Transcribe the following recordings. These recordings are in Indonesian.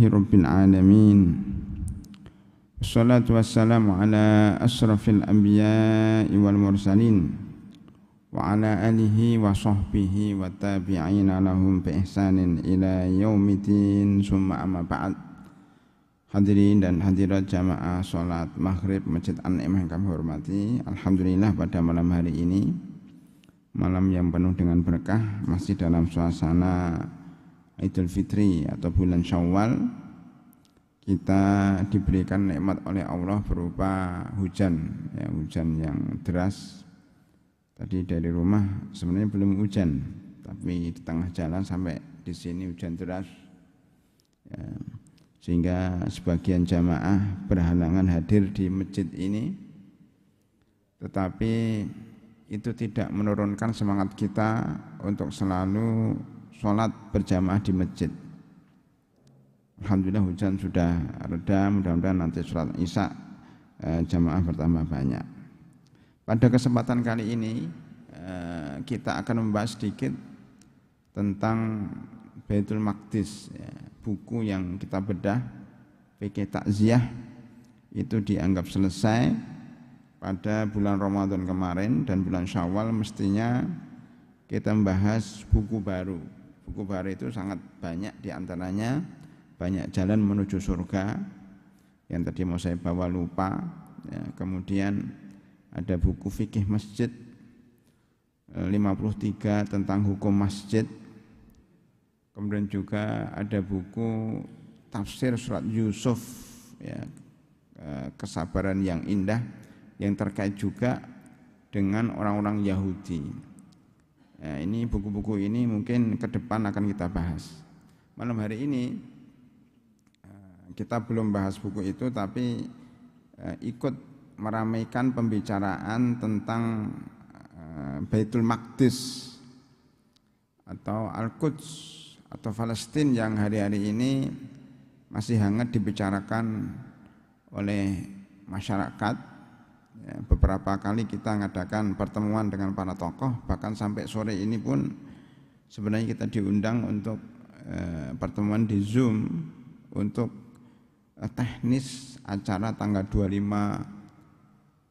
Alhamdulillahi Rabbil Alamin. Wassalatu wassalamu ala asrafil anbiya'i wal mursalin wa ala alihi wa sahbihi wa tabi'ina lahum bi ihsanin ila yaumiddin, summa amma ba'd. Hadirin dan hadirat jamaah salat maghrib Masjid An-Ni'mah yang kami hormati, alhamdulillah pada malam hari ini, malam yang penuh dengan berkah, masih dalam suasana Idul Fitri atau bulan Syawal, kita diberikan nikmat oleh Allah berupa hujan, ya, hujan yang deras. Tadi dari rumah sebenarnya belum hujan, tapi di tengah jalan sampai di sini hujan deras, ya, sehingga sebagian jamaah berhalangan hadir di masjid ini. Tetapi itu tidak menurunkan semangat kita untuk selalu sholat berjamaah di masjid. Alhamdulillah hujan sudah reda, mudah-mudahan nanti sholat isya jamaah bertambah banyak. Pada kesempatan kali ini kita akan membahas sedikit tentang Baitul Maqdis, ya, buku yang kita bedah, fikih takziah, itu dianggap selesai pada bulan Ramadan kemarin, dan bulan Syawal mestinya kita membahas buku baru. Buku baru itu sangat banyak, diantaranya banyak jalan menuju surga yang tadi mau saya bawa lupa, ya. Kemudian ada buku fikih masjid 53 tentang hukum masjid. Kemudian juga ada buku tafsir surat Yusuf, ya, kesabaran yang indah, yang terkait juga dengan orang-orang Yahudi. Nah, ini buku-buku ini mungkin ke depan akan kita bahas. Malam hari ini kita belum bahas buku itu, tapi ikut meramaikan pembicaraan tentang Baitul Maqdis atau Al-Quds atau Palestina yang hari-hari ini masih hangat dibicarakan oleh masyarakat. Ya, beberapa kali kita mengadakan pertemuan dengan para tokoh, bahkan sampai sore ini pun sebenarnya kita diundang untuk pertemuan di Zoom untuk teknis acara tanggal 26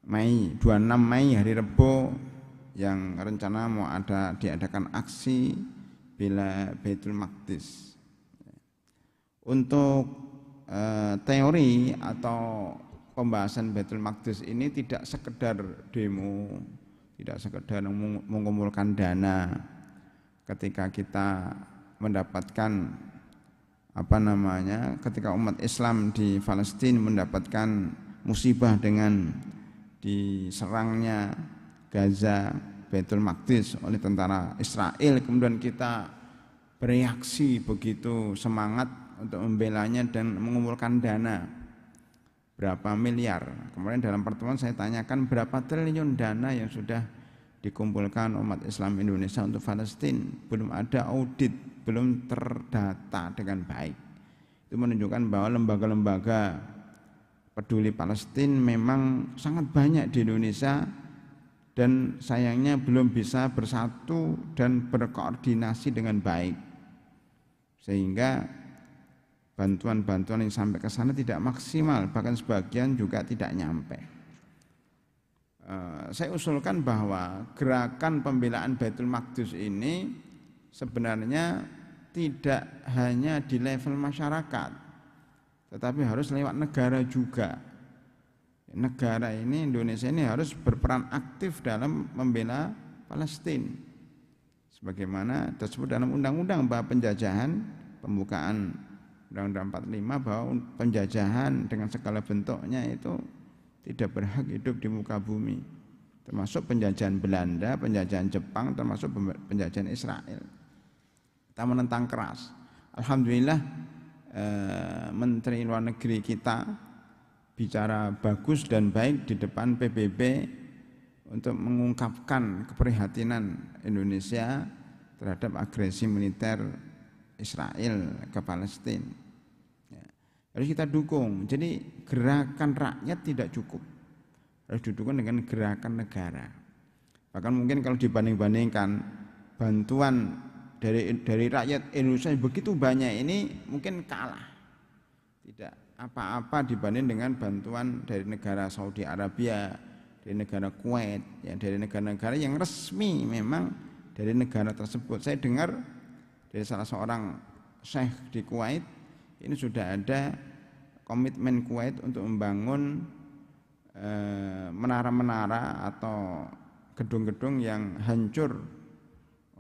Mei hari Rebo, yang rencana mau diadakan aksi bela Baitul Maqdis. Untuk teori atau pembahasan Baitul Maqdis ini tidak sekedar demo, tidak sekedar mengumpulkan dana. Ketika kita mendapatkan ketika umat Islam di Palestina mendapatkan musibah dengan diserangnya Gaza, Baitul Maqdis oleh tentara Israel, kemudian kita bereaksi begitu semangat untuk membelanya dan mengumpulkan dana berapa miliar. Kemudian dalam pertemuan saya tanyakan berapa triliun dana yang sudah dikumpulkan umat Islam Indonesia untuk Palestina. Belum ada audit, belum terdata dengan baik. Itu menunjukkan bahwa lembaga-lembaga peduli Palestina memang sangat banyak di Indonesia, dan sayangnya belum bisa bersatu dan berkoordinasi dengan baik, sehingga bantuan-bantuan yang sampai ke sana tidak maksimal, bahkan sebagian juga tidak nyampe. Saya usulkan bahwa gerakan pembelaan Baitul Maqdis ini sebenarnya tidak hanya di level masyarakat, tetapi harus lewat negara juga. Negara ini, Indonesia ini harus berperan aktif dalam membela Palestina, sebagaimana tersebut dalam undang-undang bahwa penjajahan, pembukaan Undang-Undang 45, bahwa penjajahan dengan segala bentuknya itu tidak berhak hidup di muka bumi, termasuk penjajahan Belanda, penjajahan Jepang, termasuk penjajahan Israel. Kita menentang keras. Alhamdulillah Menteri Luar Negeri kita bicara bagus dan baik di depan PBB untuk mengungkapkan keprihatinan Indonesia terhadap agresi militer Israel ke Palestina. Ya, harus kita dukung. Jadi gerakan rakyat tidak cukup, harus didukung dengan gerakan negara. Bahkan mungkin kalau dibanding-bandingkan bantuan dari rakyat Indonesia begitu banyak, ini mungkin kalah. tidak apa-apa dibanding dengan bantuan dari negara Saudi Arabia, dari negara Kuwait, ya, dari negara-negara yang resmi memang dari negara tersebut. Saya dengar dari salah seorang syekh di Kuwait, ini sudah ada komitmen Kuwait untuk membangun menara-menara atau gedung-gedung yang hancur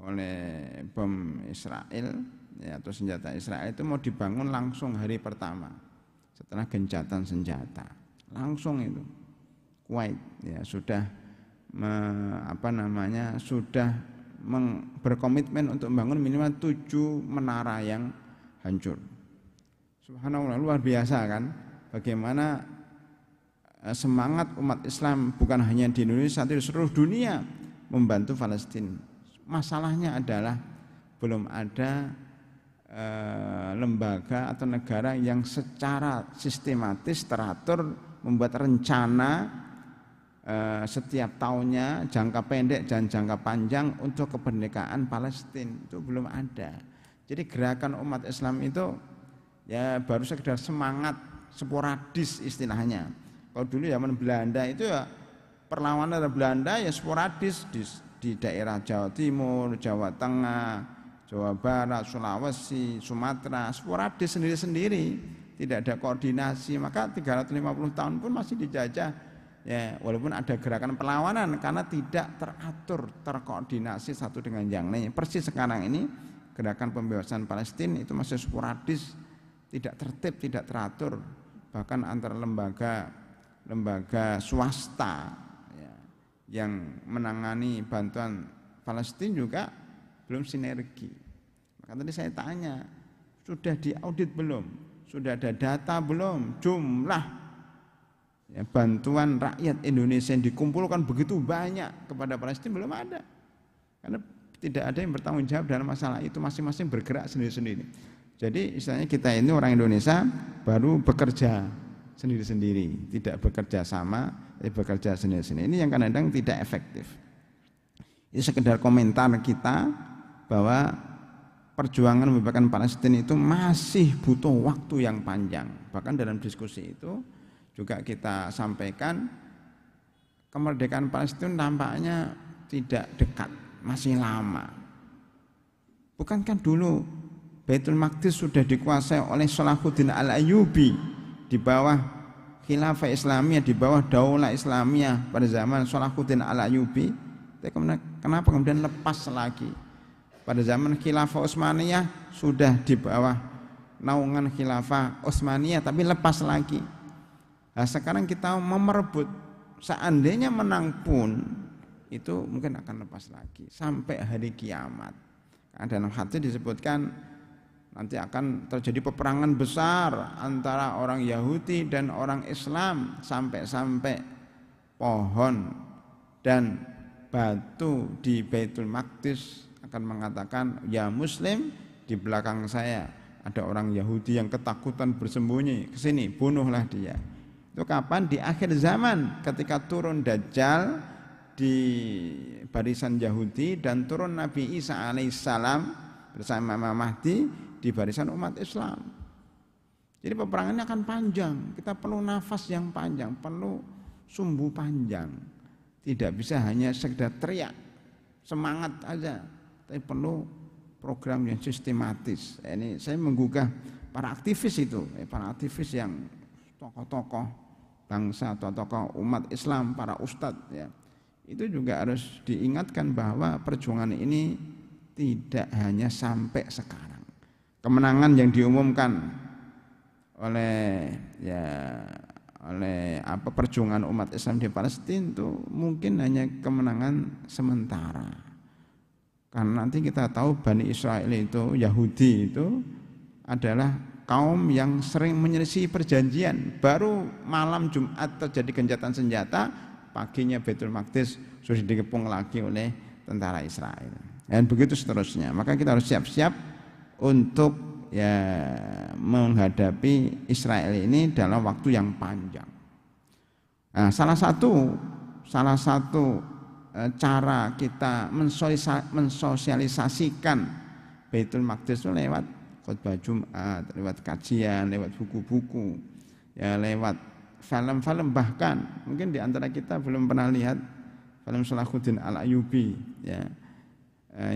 oleh bom Israel, ya, atau senjata Israel itu mau dibangun langsung hari pertama setelah gencatan senjata. Langsung itu Kuwait ya sudah sudah berkomitmen untuk membangun minimal 7 menara yang hancur. Subhanallah, luar biasa kan bagaimana semangat umat Islam bukan hanya di Indonesia tapi di seluruh dunia membantu Palestina. Masalahnya adalah belum ada lembaga atau negara yang secara sistematis teratur membuat rencana setiap tahunnya, jangka pendek dan jangka panjang untuk kemerdekaan Palestina. Itu belum ada. Jadi gerakan umat Islam itu ya baru sekedar semangat sporadis istilahnya. Kalau dulu zaman Belanda itu ya perlawanan dari Belanda ya sporadis di daerah Jawa Timur, Jawa Tengah, Jawa Barat, Sulawesi, Sumatera, sporadis sendiri-sendiri, tidak ada koordinasi. Maka 350 tahun pun masih dijajah, ya, walaupun ada gerakan perlawanan karena tidak teratur, terkoordinasi satu dengan yang lain. Persis sekarang ini gerakan pembebasan Palestina itu masih sporadis, tidak tertib, tidak teratur, bahkan antara lembaga swasta ya, yang menangani bantuan Palestina juga belum sinergi. Maka tadi saya tanya, sudah diaudit belum? Sudah ada data belum? Jumlah ya, bantuan rakyat Indonesia yang dikumpulkan begitu banyak kepada Palestina belum ada. Karena tidak ada yang bertanggung jawab dalam masalah itu, masing-masing bergerak sendiri-sendiri. Jadi istilahnya kita ini orang Indonesia baru bekerja sendiri-sendiri, tidak bekerja sama, tapi bekerja sendiri-sendiri. Ini yang kadang-kadang tidak efektif. Ini sekedar komentar kita bahwa perjuangan membebaskan Palestina itu masih butuh waktu yang panjang. Bahkan dalam diskusi itu juga kita sampaikan kemerdekaan Palestina nampaknya tidak dekat, masih lama. Bukankah dulu Baitul Maqdis sudah dikuasai oleh Salahuddin Al-Ayyubi di bawah khilafah Islamiyah, di bawah daulah Islamiyah pada zaman Salahuddin Al-Ayyubi? Kenapa kemudian lepas lagi? Pada zaman khilafah Utsmaniyah sudah di bawah naungan khilafah Utsmaniyah tapi lepas lagi. Nah, sekarang kita mau merebut, seandainya menang pun itu mungkin akan lepas lagi sampai hari kiamat. Karena dalam hadis disebutkan nanti akan terjadi peperangan besar antara orang Yahudi dan orang Islam, sampai-sampai pohon dan batu di Baitul Maqdis akan mengatakan, ya Muslim, di belakang saya ada orang Yahudi yang ketakutan bersembunyi, kesini bunuhlah dia. Itu kapan? Di akhir zaman, ketika turun Dajjal di barisan Yahudi dan turun Nabi Isa alaihissalam bersama Imam Mahdi di barisan umat Islam. Jadi peperangannya akan panjang, kita perlu nafas yang panjang, perlu sumbu panjang. Tidak bisa hanya sekedar teriak semangat aja, tapi perlu program yang sistematis. Ini saya menggugah para aktivis itu, para aktivis yang tokoh-tokoh bangsa atau tokoh umat Islam, para ustadz ya. Itu juga harus diingatkan bahwa perjuangan ini tidak hanya sampai sekarang. Kemenangan yang diumumkan oleh perjuangan umat Islam di Palestina itu mungkin hanya kemenangan sementara. Karena nanti kita tahu Bani Israel itu, Yahudi itu adalah kaum yang sering menyelisih perjanjian. Baru malam Jumat terjadi gencatan senjata, paginya Baitul Maqdis sudah dikepung lagi oleh tentara Israel. Dan begitu seterusnya. Maka kita harus siap-siap untuk ya menghadapi Israel ini dalam waktu yang panjang. Nah, salah satu cara kita mensosialisasikan Baitul Maqdis itu lewat khutbah Jumat, lewat kajian, lewat buku-buku, ya lewat film-film, bahkan mungkin di antara kita belum pernah lihat film Salahuddin Al-Ayyubi ya,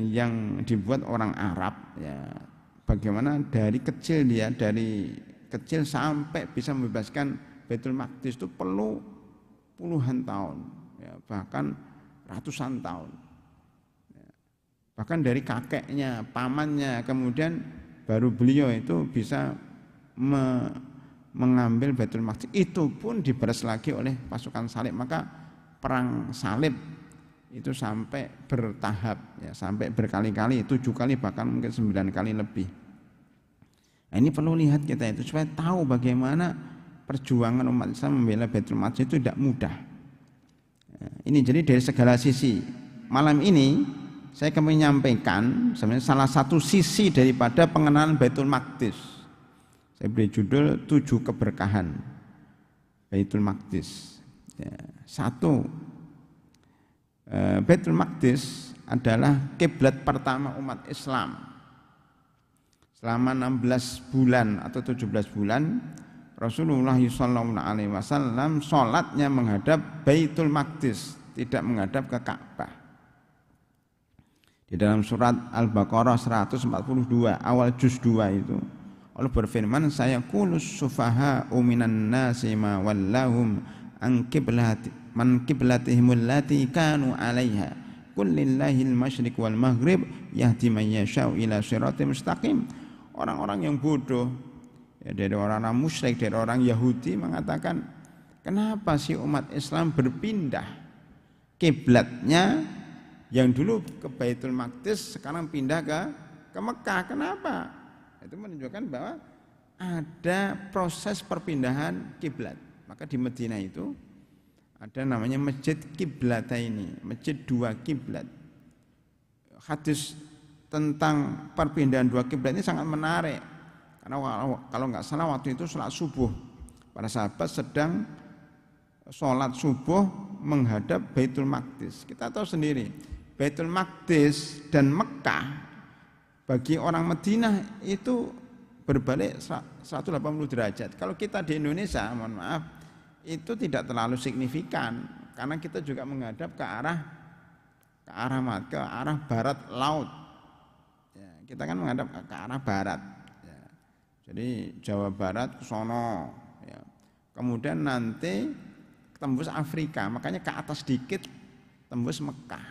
yang dibuat orang Arab ya, bagaimana dari kecil sampai bisa membebaskan Baitul Maqdis itu perlu puluhan tahun ya, bahkan ratusan tahun ya. Bahkan dari kakeknya, pamannya, kemudian baru beliau itu bisa mengambil Baitul Maqdis. Itu pun dibalas lagi oleh pasukan salib. Maka perang salib itu sampai bertahap ya, sampai berkali-kali, 7 kali bahkan mungkin 9 kali lebih. Nah, ini perlu lihat kita itu supaya tahu bagaimana perjuangan umat Islam membela Baitul Maqdis itu tidak mudah. Ini jadi dari segala sisi. Malam ini saya akan menyampaikan sebenarnya salah satu sisi daripada pengenalan Baitul Maqdis. Saya beri judul 7 keberkahan Baitul Maqdis. Ya, 1. Baitul Maqdis adalah kiblat pertama umat Islam. Selama 16 bulan atau 17 bulan Rasulullah SAW sholatnya menghadap Baitul Maqdis, tidak menghadap ke Ka'bah. Di dalam surat Al-Baqarah 142 awal juz 2 itu Allah berfirman, saya qulus sufaha'u minan nasi ma wallahum an qiblatihim allati kanu 'alaiha qul lillahil masyriq wal maghrib yahdi man yasha'u ila siratal mustaqim. Orang-orang yang bodoh ya, dari orang-orang musyrik, dari orang Yahudi mengatakan, kenapa sih umat Islam berpindah kiblatnya yang dulu ke Baitul Maqdis sekarang pindah ke Mekah? Kenapa? Itu menunjukkan bahwa ada proses perpindahan kiblat. Maka di Madinah itu ada namanya Masjid Kiblataini, Masjid 2 kiblat. Hadis tentang perpindahan 2 kiblat ini sangat menarik. Karena kalau nggak salah waktu itu sholat subuh, para sahabat sedang sholat subuh menghadap Baitul Maqdis. Kita tahu sendiri, Baitul Maqdis dan Mekah bagi orang Madinah itu berbalik 180 derajat. Kalau kita di Indonesia, mohon maaf, itu tidak terlalu signifikan karena kita juga menghadap ke arah barat laut. Ya, kita kan menghadap ke arah barat. Jadi Jawa Barat ke sono ya. Kemudian nanti tembus Afrika, makanya ke atas dikit tembus Mekah.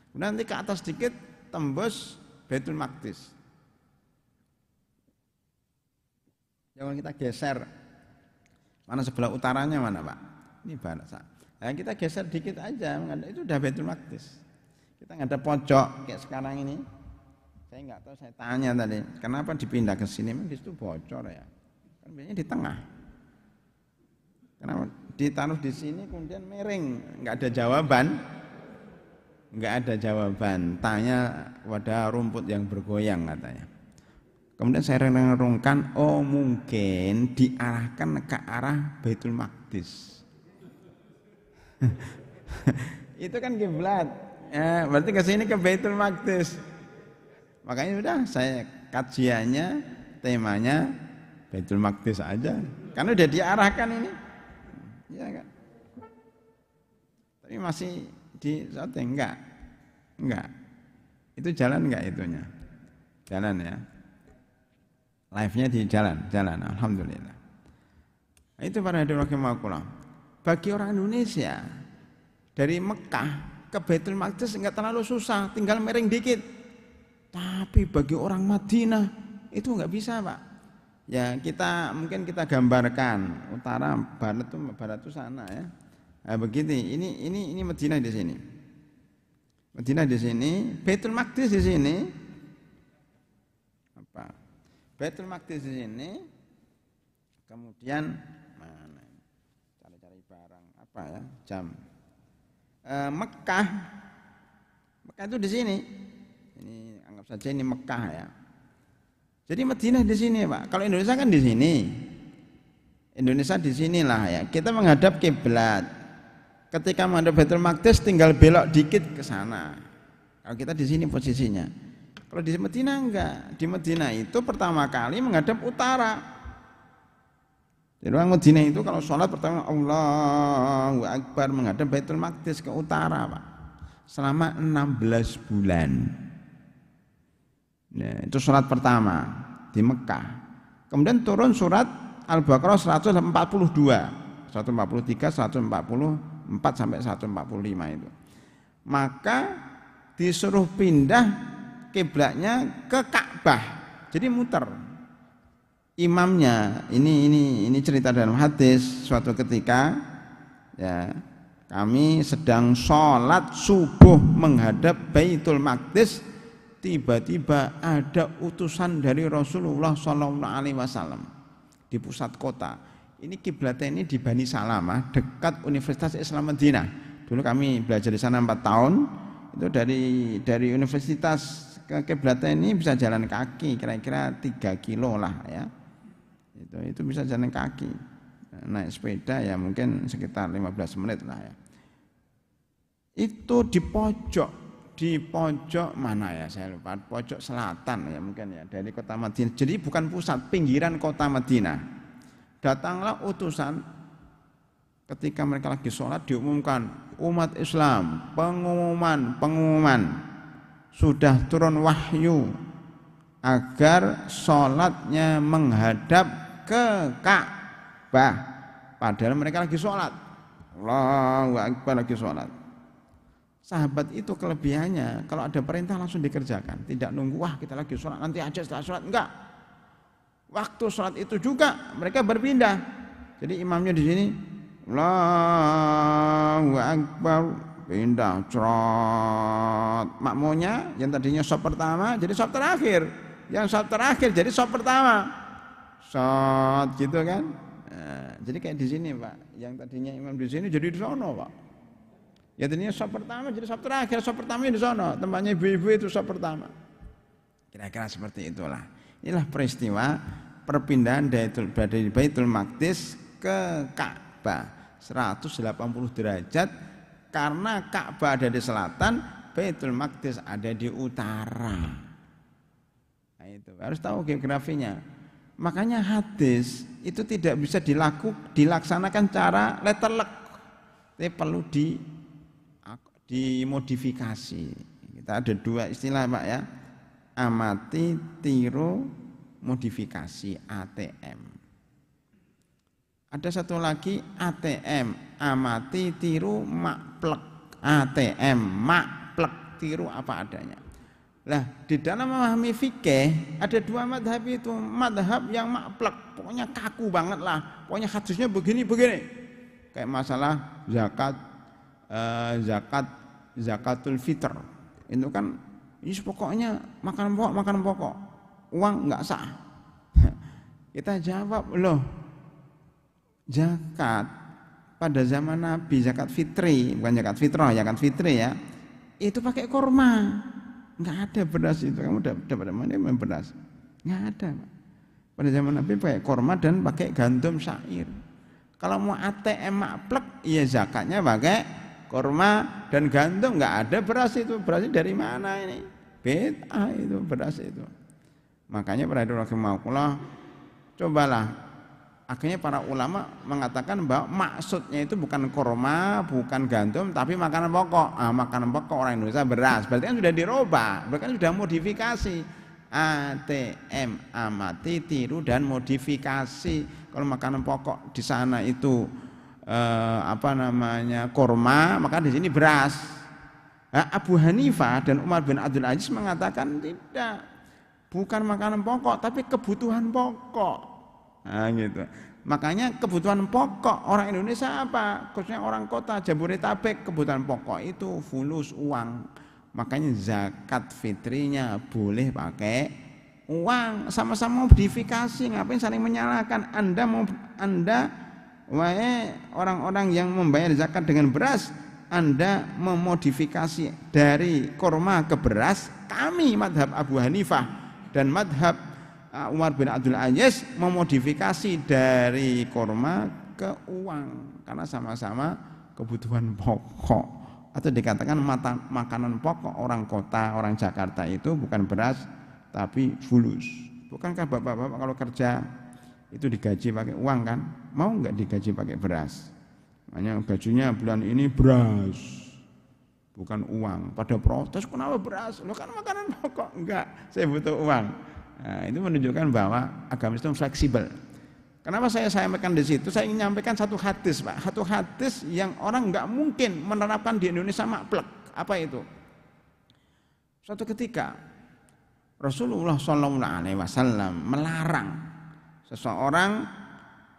Kemudian nanti ke atas dikit tembus Baitul Maqdis. Jangan kita geser. Mana sebelah utaranya mana, Pak? Ini barat. Nah, kita geser dikit aja, itu udah Baitul Maqdis. Kita nggak ada pojok kayak sekarang ini. Saya nggak tahu, saya tanya tadi, kenapa dipindah ke sini? Memang di situ bocor ya. Kan biasanya di tengah. Kenapa ditaruh di sini kemudian miring? Nggak ada jawaban. Nggak ada jawaban. Tanya pada rumput yang bergoyang katanya. Kemudian saya renung-renungkan, oh mungkin diarahkan ke arah Baitul Maqdis. Itu kan kiblat. Ya, berarti ke sini ke Baitul Maqdis. Makanya udah saya kajiannya, temanya Baitul Maqdis aja. Karena udah diarahkan ini. Ya kan? Tapi masih di setting enggak. Itu jalan enggak itunya? Jalan ya. Live-nya di jalan. Alhamdulillah. Nah, itu para hadirin rahimakumullah. Bagi orang Indonesia dari Mekah ke Baitul Maqdis enggak terlalu susah, tinggal miring dikit. Tapi bagi orang Madinah itu nggak bisa, Pak. Ya mungkin kita gambarkan utara, barat itu sana ya. Nah, begini, ini Madinah di sini. Madinah di sini, Baitul Maqdis di sini. Apa? Baitul Maqdis di sini. Kemudian mana? Cari-cari barang apa ya? Jam. Mekah itu di sini. Ini anggap saja ini Mekah ya. Jadi Madinah di sini, Pak. Kalau Indonesia kan di sini. Indonesia di sinilah ya. Kita menghadap kiblat. Ketika menghadap Baitul Maqdis tinggal belok dikit ke sana. Kalau kita di sini posisinya. Kalau di Madinah enggak. Di Madinah itu pertama kali menghadap utara. Jadi orang Madinah itu kalau sholat pertama Allahu Akbar menghadap Baitul Maqdis ke utara, Pak. Selama 16 bulan. Nah, itu sholat pertama di Mekah. Kemudian turun surat Al-Baqarah 142, 143, 144 sampai 145 itu. Maka disuruh pindah kiblatnya ke Ka'bah. Jadi muter. Imamnya ini cerita dalam hadis, suatu ketika ya kami sedang sholat subuh menghadap Baitul Maqdis, tiba-tiba ada utusan dari Rasulullah SAW di pusat kota. Ini kiblatnya ini di Bani Salamah dekat Universitas Islam Madinah. Dulu kami belajar di sana 4 tahun. Itu dari universitas ke kiblatnya ini bisa jalan kaki kira-kira 3 kilo lah ya. Itu bisa jalan kaki. Naik sepeda ya mungkin sekitar 15 menit lah ya. Itu di pojok mana ya saya lupa, pojok selatan ya mungkin ya dari kota Madinah. Jadi bukan pusat, pinggiran kota Madinah. Datanglah utusan ketika mereka lagi sholat diumumkan umat Islam, pengumuman sudah turun wahyu agar sholatnya menghadap ke Ka'bah. Padahal mereka lagi sholat, Allahu Akbar lagi sholat. Sahabat itu kelebihannya kalau ada perintah langsung dikerjakan, tidak nunggu wah kita lagi sholat nanti aja setelah sholat, enggak. Waktu sholat itu juga mereka berpindah. Jadi imamnya di sini Allahu Akbar pindah cerot, makmumnya yang tadinya sop pertama jadi sop terakhir, yang sop terakhir jadi sop pertama. Shot gitu kan. Nah, jadi kayak di sini Pak, yang tadinya imam di sini jadi di sono Pak. Ya tadinya sop pertama jadi sop terakhir, sop pertamanya di sono, tempatnya ibu-ibu itu sop pertama. Kira-kira seperti itulah. Inilah peristiwa perpindahan dari Baitul Maqdis ke Ka'bah 180 derajat, karena Ka'bah ada di selatan, Baitul Maqdis ada di utara. Nah, itu harus tahu geografinya. Makanya hadis itu tidak bisa dilaksanakan cara letterlek, tapi perlu dimodifikasi. Kita ada 2 istilah Pak ya, amati, tiru, modifikasi, ATM. Ada satu lagi ATM, amati, tiru, makplek. ATM, makplek, tiru apa adanya. Lah di dalam memahami fikih ada 2 madhab itu, madhab yang makplek, pokoknya kaku banget lah, pokoknya hadisnya begini, kayak masalah zakatul fitr itu kan ini pokoknya makanan pokok, uang nggak sah. Kita jawab loh, zakat pada zaman Nabi, zakat fitri, bukan zakat fitrah, zakat fitri ya, itu pakai kurma. Nggak ada beras itu, kamu dapat mana beras? Nggak ada. Pada zaman Nabi pakai korma dan pakai gandum syair. Kalau mau ATM makplek, ya zakatnya pakai korma dan gandum, nggak ada beras itu. Berasnya dari mana ini? Bid'ah itu beras itu. Makanya para rahimahullah, cobalah. Akhirnya para ulama mengatakan bahwa maksudnya itu bukan korma, bukan gandum, tapi makanan pokok. Makanan pokok orang Indonesia beras. Berarti kan sudah dirubah, berarti kan sudah modifikasi. ATM, amati, tiru dan modifikasi. Kalau makanan pokok di sana itu korma, maka di sini beras. Abu Hanifah dan Umar bin Abdul Aziz mengatakan tidak, bukan makanan pokok, tapi kebutuhan pokok. Nah, gitu. Makanya kebutuhan pokok orang Indonesia apa? Khususnya orang kota Jabodetabek, kebutuhan pokok itu fulus, uang. Makanya zakat fitrinya boleh pakai uang, sama-sama modifikasi. Ngapain saling menyalahkan? Anda orang-orang yang membayar zakat dengan beras, Anda memodifikasi dari korma ke beras. Kami madhab Abu Hanifah dan madhab Umar bin Abdul Aziz memodifikasi dari korma ke uang, karena sama-sama kebutuhan pokok. atau dikatakan makanan pokok orang kota, orang Jakarta itu bukan beras tapi fulus. Bukankah bapak-bapak kalau kerja itu digaji pakai uang kan? Mau nggak digaji pakai beras? Makanya gajinya bulan ini beras, bukan uang. Pada protes, kenapa beras? Lo kan makanan pokok. Enggak, saya butuh uang. Nah, itu menunjukkan bahwa agama Islam fleksibel. Kenapa saya sampaikan di situ? Saya ingin menyampaikan satu hadis, Pak. Satu hadis yang orang nggak mungkin menerapkan di Indonesia maklek. Apa itu? Suatu ketika Rasulullah SAW melarang seseorang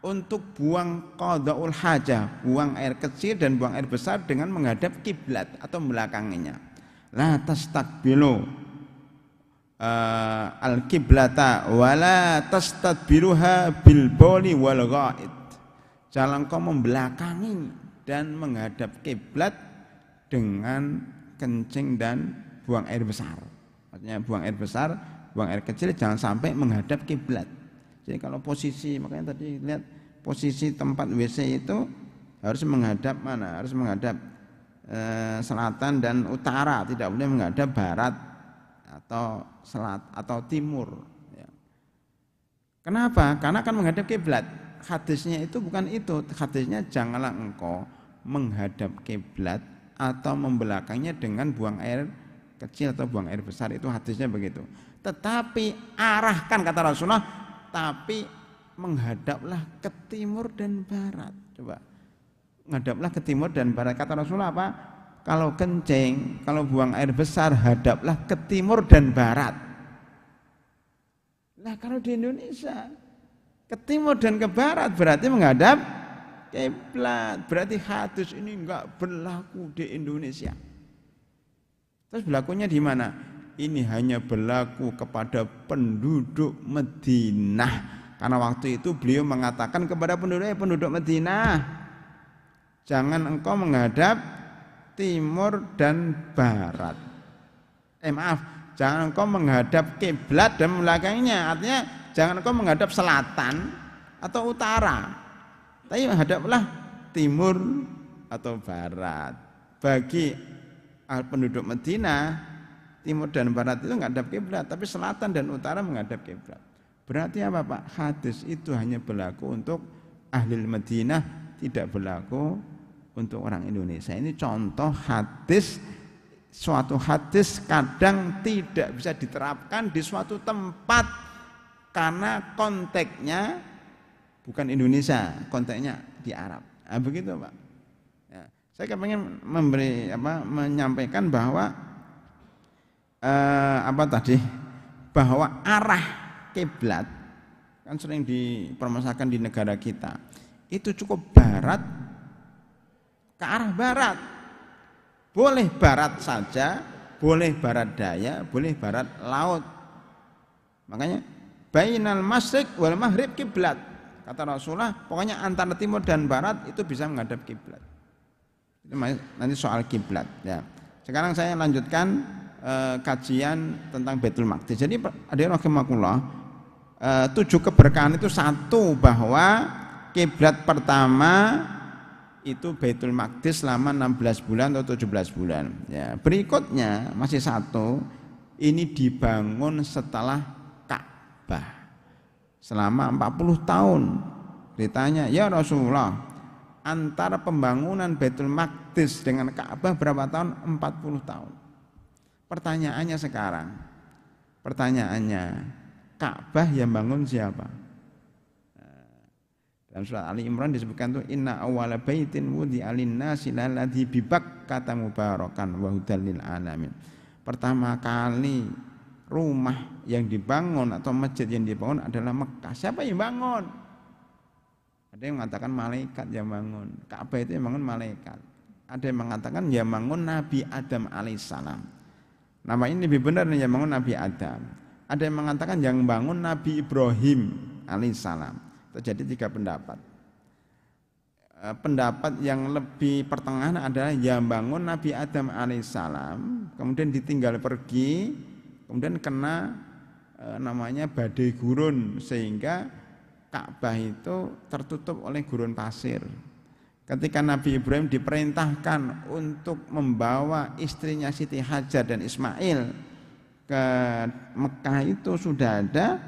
untuk buang qadaul hajah, buang air kecil dan buang air besar dengan menghadap kiblat atau belakanginya. La tastaqbilu al-kiblata wala tastadbiruha bil boli wal ghaid. Jangan kau membelakangi dan menghadap kiblat dengan kencing dan buang air besar. Artinya buang air besar, buang air kecil jangan sampai menghadap kiblat. Jadi kalau posisi, makanya tadi lihat posisi tempat WC itu harus menghadap mana? Harus menghadap selatan dan utara, tidak boleh menghadap barat atau atau timur. Ya. Kenapa? Karena akan menghadap kiblat. Hadisnya itu bukan itu. Hadisnya janganlah engkau menghadap kiblat atau membelakangnya dengan buang air kecil atau buang air besar. Itu hadisnya begitu. Tetapi arahkan kata Rasulullah, tapi menghadaplah ke timur dan barat. Coba, menghadaplah ke timur dan barat. Kata Rasulullah apa? Kalau kencing, kalau buang air besar, hadaplah ke timur dan barat. Nah kalau di Indonesia, ke timur dan ke barat berarti menghadap kiblat. Berarti hadis ini enggak berlaku di Indonesia. Terus berlakunya di mana? Ini hanya berlaku kepada penduduk Madinah. Karena waktu itu beliau mengatakan kepada penduduk Madinah, jangan engkau menghadap timur dan barat. Jangan engkau menghadap kiblat dan belakangnya. Artinya jangan engkau menghadap selatan atau utara, tapi menghadaplah timur atau barat. Bagi penduduk Madinah, timur dan barat itu menghadap kiblat, tapi selatan dan utara menghadap kiblat. Berarti apa Pak? Hadis itu hanya berlaku untuk ahli Madinah, tidak berlaku untuk orang Indonesia. Ini contoh hadis, suatu hadis kadang tidak bisa diterapkan di suatu tempat karena konteksnya bukan Indonesia, konteksnya di Arab. Nah, begitu Pak. Ya, saya kepengen menyampaikan bahwa bahwa arah kiblat kan sering dipermasalahkan di negara kita. Itu cukup barat ke arah barat, boleh barat saja, boleh barat daya, boleh barat laut. Makanya bainal masyriq wal maghrib kiblat, kata Rasulullah, pokoknya antara timur dan barat itu bisa menghadap kiblat. Itu nanti soal kiblat ya. Sekarang saya lanjutkan kajian tentang Baitul Maqdis. Jadi hadirin rahimakumullah, 7 keberkahan itu satu, bahwa kiblat pertama itu Baitul Maqdis selama 16 bulan atau 17 bulan. Ya, berikutnya masih satu, ini dibangun setelah Ka'bah selama 40 tahun. Ditanya, ya Rasulullah, antara pembangunan Baitul Maqdis dengan Ka'bah berapa tahun? 40 tahun. Pertanyaannya sekarang, Ka'bah yang bangun siapa? Dalam surat Ali Imran disebutkan tuh, inna awwala baitin wudi'a lin-nasi lalladzi bi Bakkata mubarakan wa hudal lil alamin. Pertama kali rumah yang dibangun atau masjid yang dibangun adalah Mekah. Siapa yang bangun? Ada yang mengatakan malaikat yang bangun. Ka'bah itu yang bangun malaikat. Ada yang mengatakan yang bangun Nabi Adam alaihissalam. Nama ini lebih benar yang bangun Nabi Adam. Ada yang mengatakan yang bangun Nabi Ibrahim alaihissalam. Terjadi 3 pendapat. Pendapat yang lebih pertengahan adalah yang bangun Nabi Adam alaihissalam, kemudian ditinggal pergi, kemudian kena namanya badai gurun, sehingga Ka'bah itu tertutup oleh gurun pasir. ketika Nabi Ibrahim diperintahkan untuk membawa istrinya Siti Hajar dan Ismail ke Mekah itu sudah ada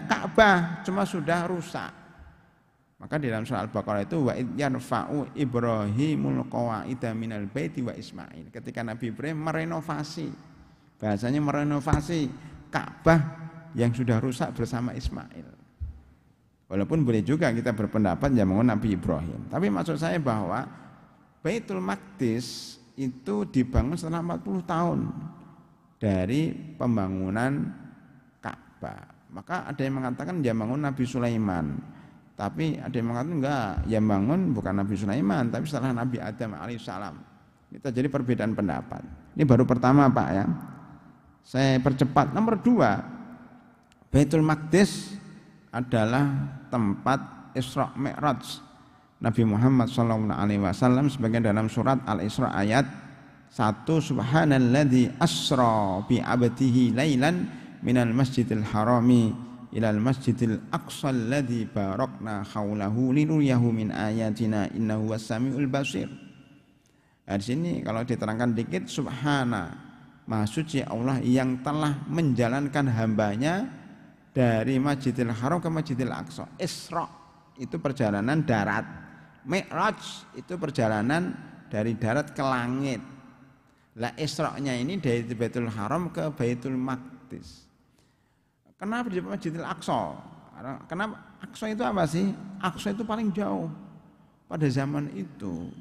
Ka'bah, cuma sudah rusak. Maka di dalam surah Al-Baqarah itu wa id yarfa'u Ibrahimul qawa'ida minal baiti wa Ismail. Ketika Nabi Ibrahim merenovasi, bahasanya merenovasi Ka'bah yang sudah rusak bersama Ismail. Walaupun boleh juga kita berpendapat yang bangun Nabi Ibrahim. Tapi maksud saya bahwa Baitul Maqdis itu dibangun setelah 40 tahun dari pembangunan Ka'bah. Maka ada yang mengatakan yang bangun Nabi Sulaiman. Tapi ada yang mengatakan enggak, yang bangun bukan Nabi Sulaiman, tapi setelah Nabi Adam alaihissalam. Itu jadi perbedaan pendapat. Ini baru pertama Pak ya. Saya percepat. Nomor 2, Baitul Maqdis adalah tempat Isra Mi'raj Nabi Muhammad SAW sebagian dalam surat Al-Isra ayat 1, Subhanalladzi asra bi 'abdihi lailan minal masjidil harami ilal masjidil aqsa alladzi barakna haulahu linuriyahu min ayatina innahu was-sami'ul basir. Nah, di sini kalau diterangkan dikit, subhana, maha suci Allah yang telah menjalankan hambanya dari Masjidil Haram ke Masjidil Aqsa. Isra itu perjalanan darat, Mi'raj itu perjalanan dari darat ke langit. Lah Isra-nya ini dari Baitul Haram ke Baitul Maqdis. Kenapa di Masjidil Aqsa? Kenapa Aqsa itu apa sih? Aqsa itu paling jauh. Pada zaman itu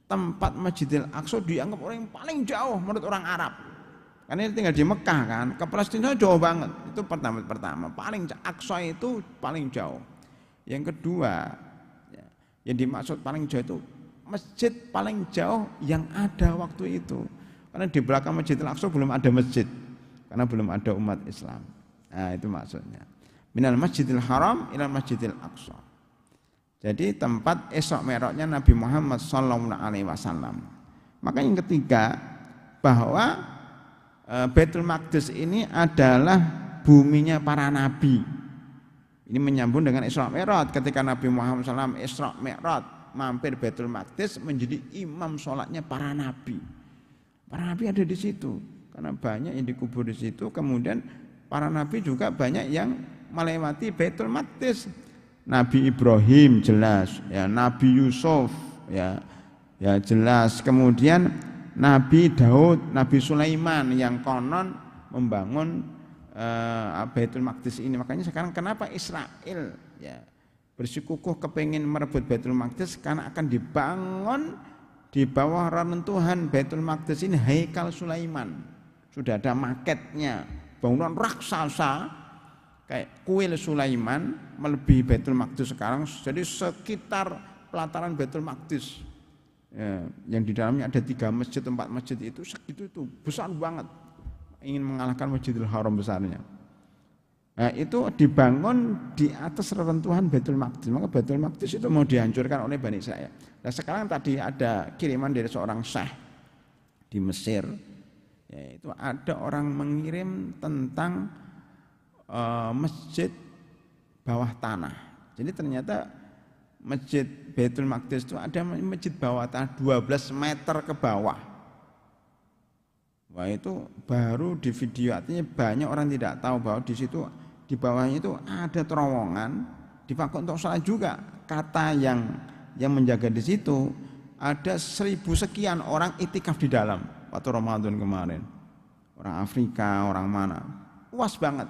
tempat Masjidil Aqsa dianggap orang yang paling jauh menurut orang Arab. Karena dia tinggal di Mekah kan, ke Palestina jauh banget. Itu pertama, paling Aqsa itu paling jauh. Yang kedua, yang dimaksud paling jauh itu masjid paling jauh yang ada waktu itu. Karena di belakang Masjidil Aqsa belum ada masjid, karena belum ada umat Islam. Nah, itu maksudnya. Minal Masjidil Haram ilal Masjidil Aqsa. Jadi tempat Isra Mi'rajnya Nabi Muhammad SAW. Maka yang ketiga, bahwa Baitul Maqdis ini adalah buminya para nabi. Ini menyambung dengan Isra Mi'raj. Ketika Nabi Muhammad SAW Isra Mi'raj mampir Baitul Maqdis, menjadi imam sholatnya para nabi. Para nabi ada di situ karena banyak yang dikubur di situ. Kemudian para nabi juga banyak yang melewati Baitul Maqdis. Nabi Ibrahim jelas, ya, Nabi Yusuf ya jelas. Kemudian Nabi Daud, Nabi Sulaiman yang konon membangun Baitul Maqdis ini. Makanya sekarang kenapa Israel ya bersikukuh kepingin merebut Baitul Maqdis, karena akan dibangun di bawah reruntuhan Baitul Maqdis ini Haikal Sulaiman. Sudah ada maketnya, bangunan raksasa kayak kuil Sulaiman melebihi Baitul Maqdis sekarang. Jadi sekitar pelataran Baitul Maqdis ya, yang di dalamnya ada 3 masjid, 4 masjid itu segitu itu besar banget, ingin mengalahkan Masjidil Haram besarnya. Nah, itu dibangun di atas reruntuhan Baitul Maqdis. Maka Baitul Maqdis itu mau dihancurkan oleh Bani Israil. Nah, sekarang tadi ada kiriman dari seorang syekh di Mesir, yaitu ada orang mengirim tentang masjid bawah tanah. Jadi ternyata Masjid Baitul Maqdis itu ada masjid bawah tanah 12 meter ke bawah. Wah, itu baru di video, artinya banyak orang tidak tahu bahwa di situ di bawahnya itu ada terowongan dipakai untuk sholat juga. Kata yang menjaga di situ ada 1000 sekian orang itikaf di dalam waktu Ramadan kemarin. Orang Afrika, orang mana, puas banget.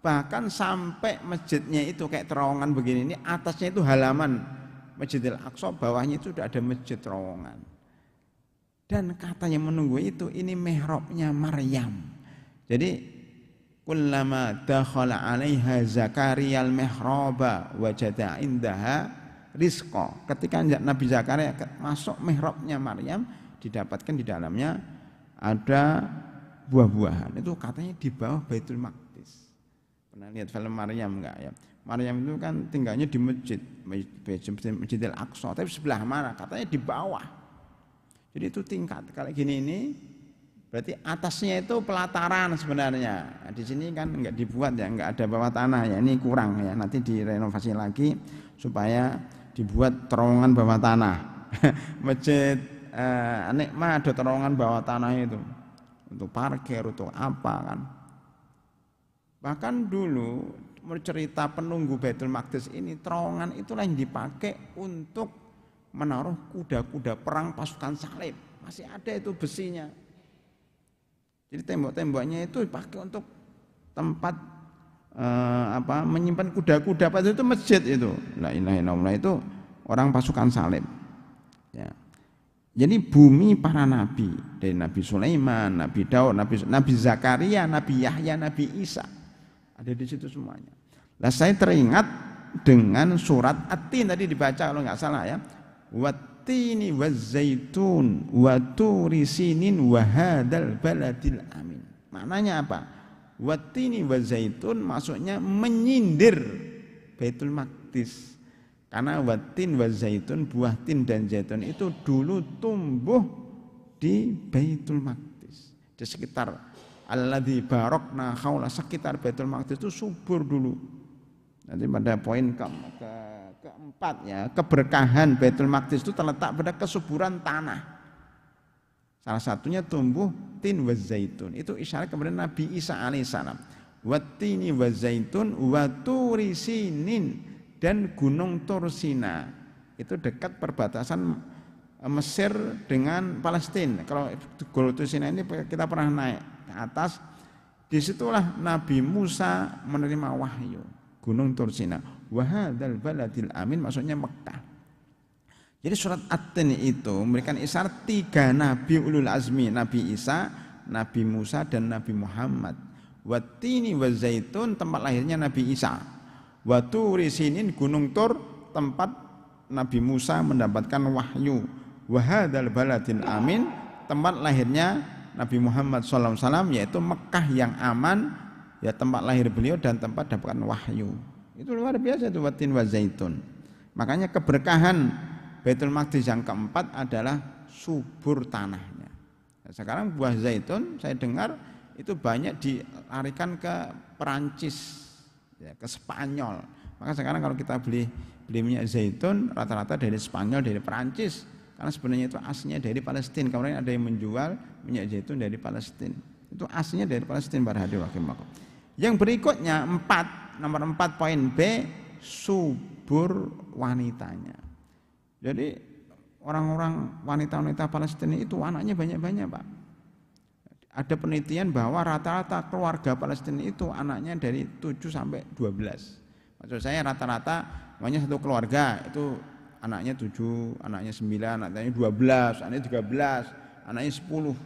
Bahkan sampai masjidnya itu kayak terowongan begini, ini atasnya itu halaman Masjidil Aqsa, bawahnya itu sudah ada masjid terowongan. Dan katanya menunggu itu, ini mihrabnya Maryam. Jadi kullama dakhala 'alaiha Zakaria al-mihraba wajada indaha rizqa. Ketika Nabi Zakaria masuk mihrabnya Maryam, didapatkan di dalamnya ada buah-buahan. Itu katanya di bawah Baitul Maqdis. Pernah lihat film Maryam enggak ya? Maryam itu kan tinggalnya di Masjidil Aqsa, tapi sebelah mana? Katanya di bawah. Jadi itu tingkat. Kalau gini ini berarti atasnya itu pelataran sebenarnya. Nah, di sini kan enggak dibuat ya, enggak ada bawah tanah ya. Ini kurang ya. Nanti direnovasi lagi supaya dibuat terowongan bawah tanah. Masjid Nikmah ada terowongan bawah tanah itu untuk parkir, untuk apa kan. Bahkan dulu cerita penunggu Baitul Maqdis ini, terowongan itulah yang dipakai untuk menaruh kuda-kuda perang pasukan salib. Masih ada itu besinya. Jadi tembok-temboknya itu dipakai untuk tempat menyimpan kuda-kuda. Pada itu masjid itu. La ilaha illallah itu orang pasukan salib. Ya. Jadi bumi para nabi, dari Nabi Sulaiman, Nabi Daud, Nabi Zakaria, Nabi Yahya, Nabi Isa, ada di situ semuanya. Nah, saya teringat dengan surat At-Tin tadi dibaca kalau nggak salah ya. Wattini wazzaitun wa turi sinin wa hadzal baladil amin. Maknanya apa? Wattini wazzaitun maksudnya menyindir Baitul Maqdis. Karena wattin wa zaitun, buah tin dan zaitun itu dulu tumbuh di Baitul Maqdis. Di sekitar alladzi barokna haula, sekitar Baitul Maqdis itu subur dulu. Nanti pada poin keempat ya, keberkahan Baitul Maqdis itu terletak pada kesuburan tanah. Salah satunya tumbuh tin wa zaitun. Itu isyarat kepada Nabi Isa alaihissalam. Wattini wa zaitun wa turi sinin, dan Gunung Tursina itu dekat perbatasan Mesir dengan Palestina. Kalau Gunung Tursina ini kita pernah naik ke atas, disitulah Nabi Musa menerima wahyu. Gunung Tursina, wahadzal baladil amin, maksudnya Mekah. Jadi surat At-Tin itu memberikan isyarat 3 nabi ulul azmi, Nabi Isa, Nabi Musa, dan Nabi Muhammad. Wattini wa zaitun, tempat lahirnya Nabi Isa. Wa turi sinin, Gunung Tur, tempat Nabi Musa mendapatkan wahyu. Wa hadzal baladil amin, tempat lahirnya Nabi Muhammad SAW, yaitu Mekah yang aman, ya tempat lahir beliau dan tempat dapatkan wahyu. Itu luar biasa itu watin wa zaitun. Makanya keberkahan Baitul Maqdis yang keempat adalah subur tanahnya. Nah, sekarang buah zaitun saya dengar itu banyak dilarikan ke Perancis, ya, ke Spanyol. Maka sekarang kalau kita beli minyak zaitun rata-rata dari Spanyol, dari Perancis, karena sebenarnya itu aslinya dari Palestina. Kemarin ada yang menjual minyak zaitun dari Palestina, itu aslinya dari Palestina. Yang berikutnya nomor 4 poin B, subur wanitanya. Jadi orang-orang wanita-wanita Palestina itu anaknya banyak-banyak, Pak. Ada penelitian bahwa rata-rata keluarga Palestina itu anaknya dari 7 sampai 12. Maksud saya rata-rata namanya satu keluarga itu anaknya 7, anaknya 9, anaknya 12, anaknya 13, anaknya 10.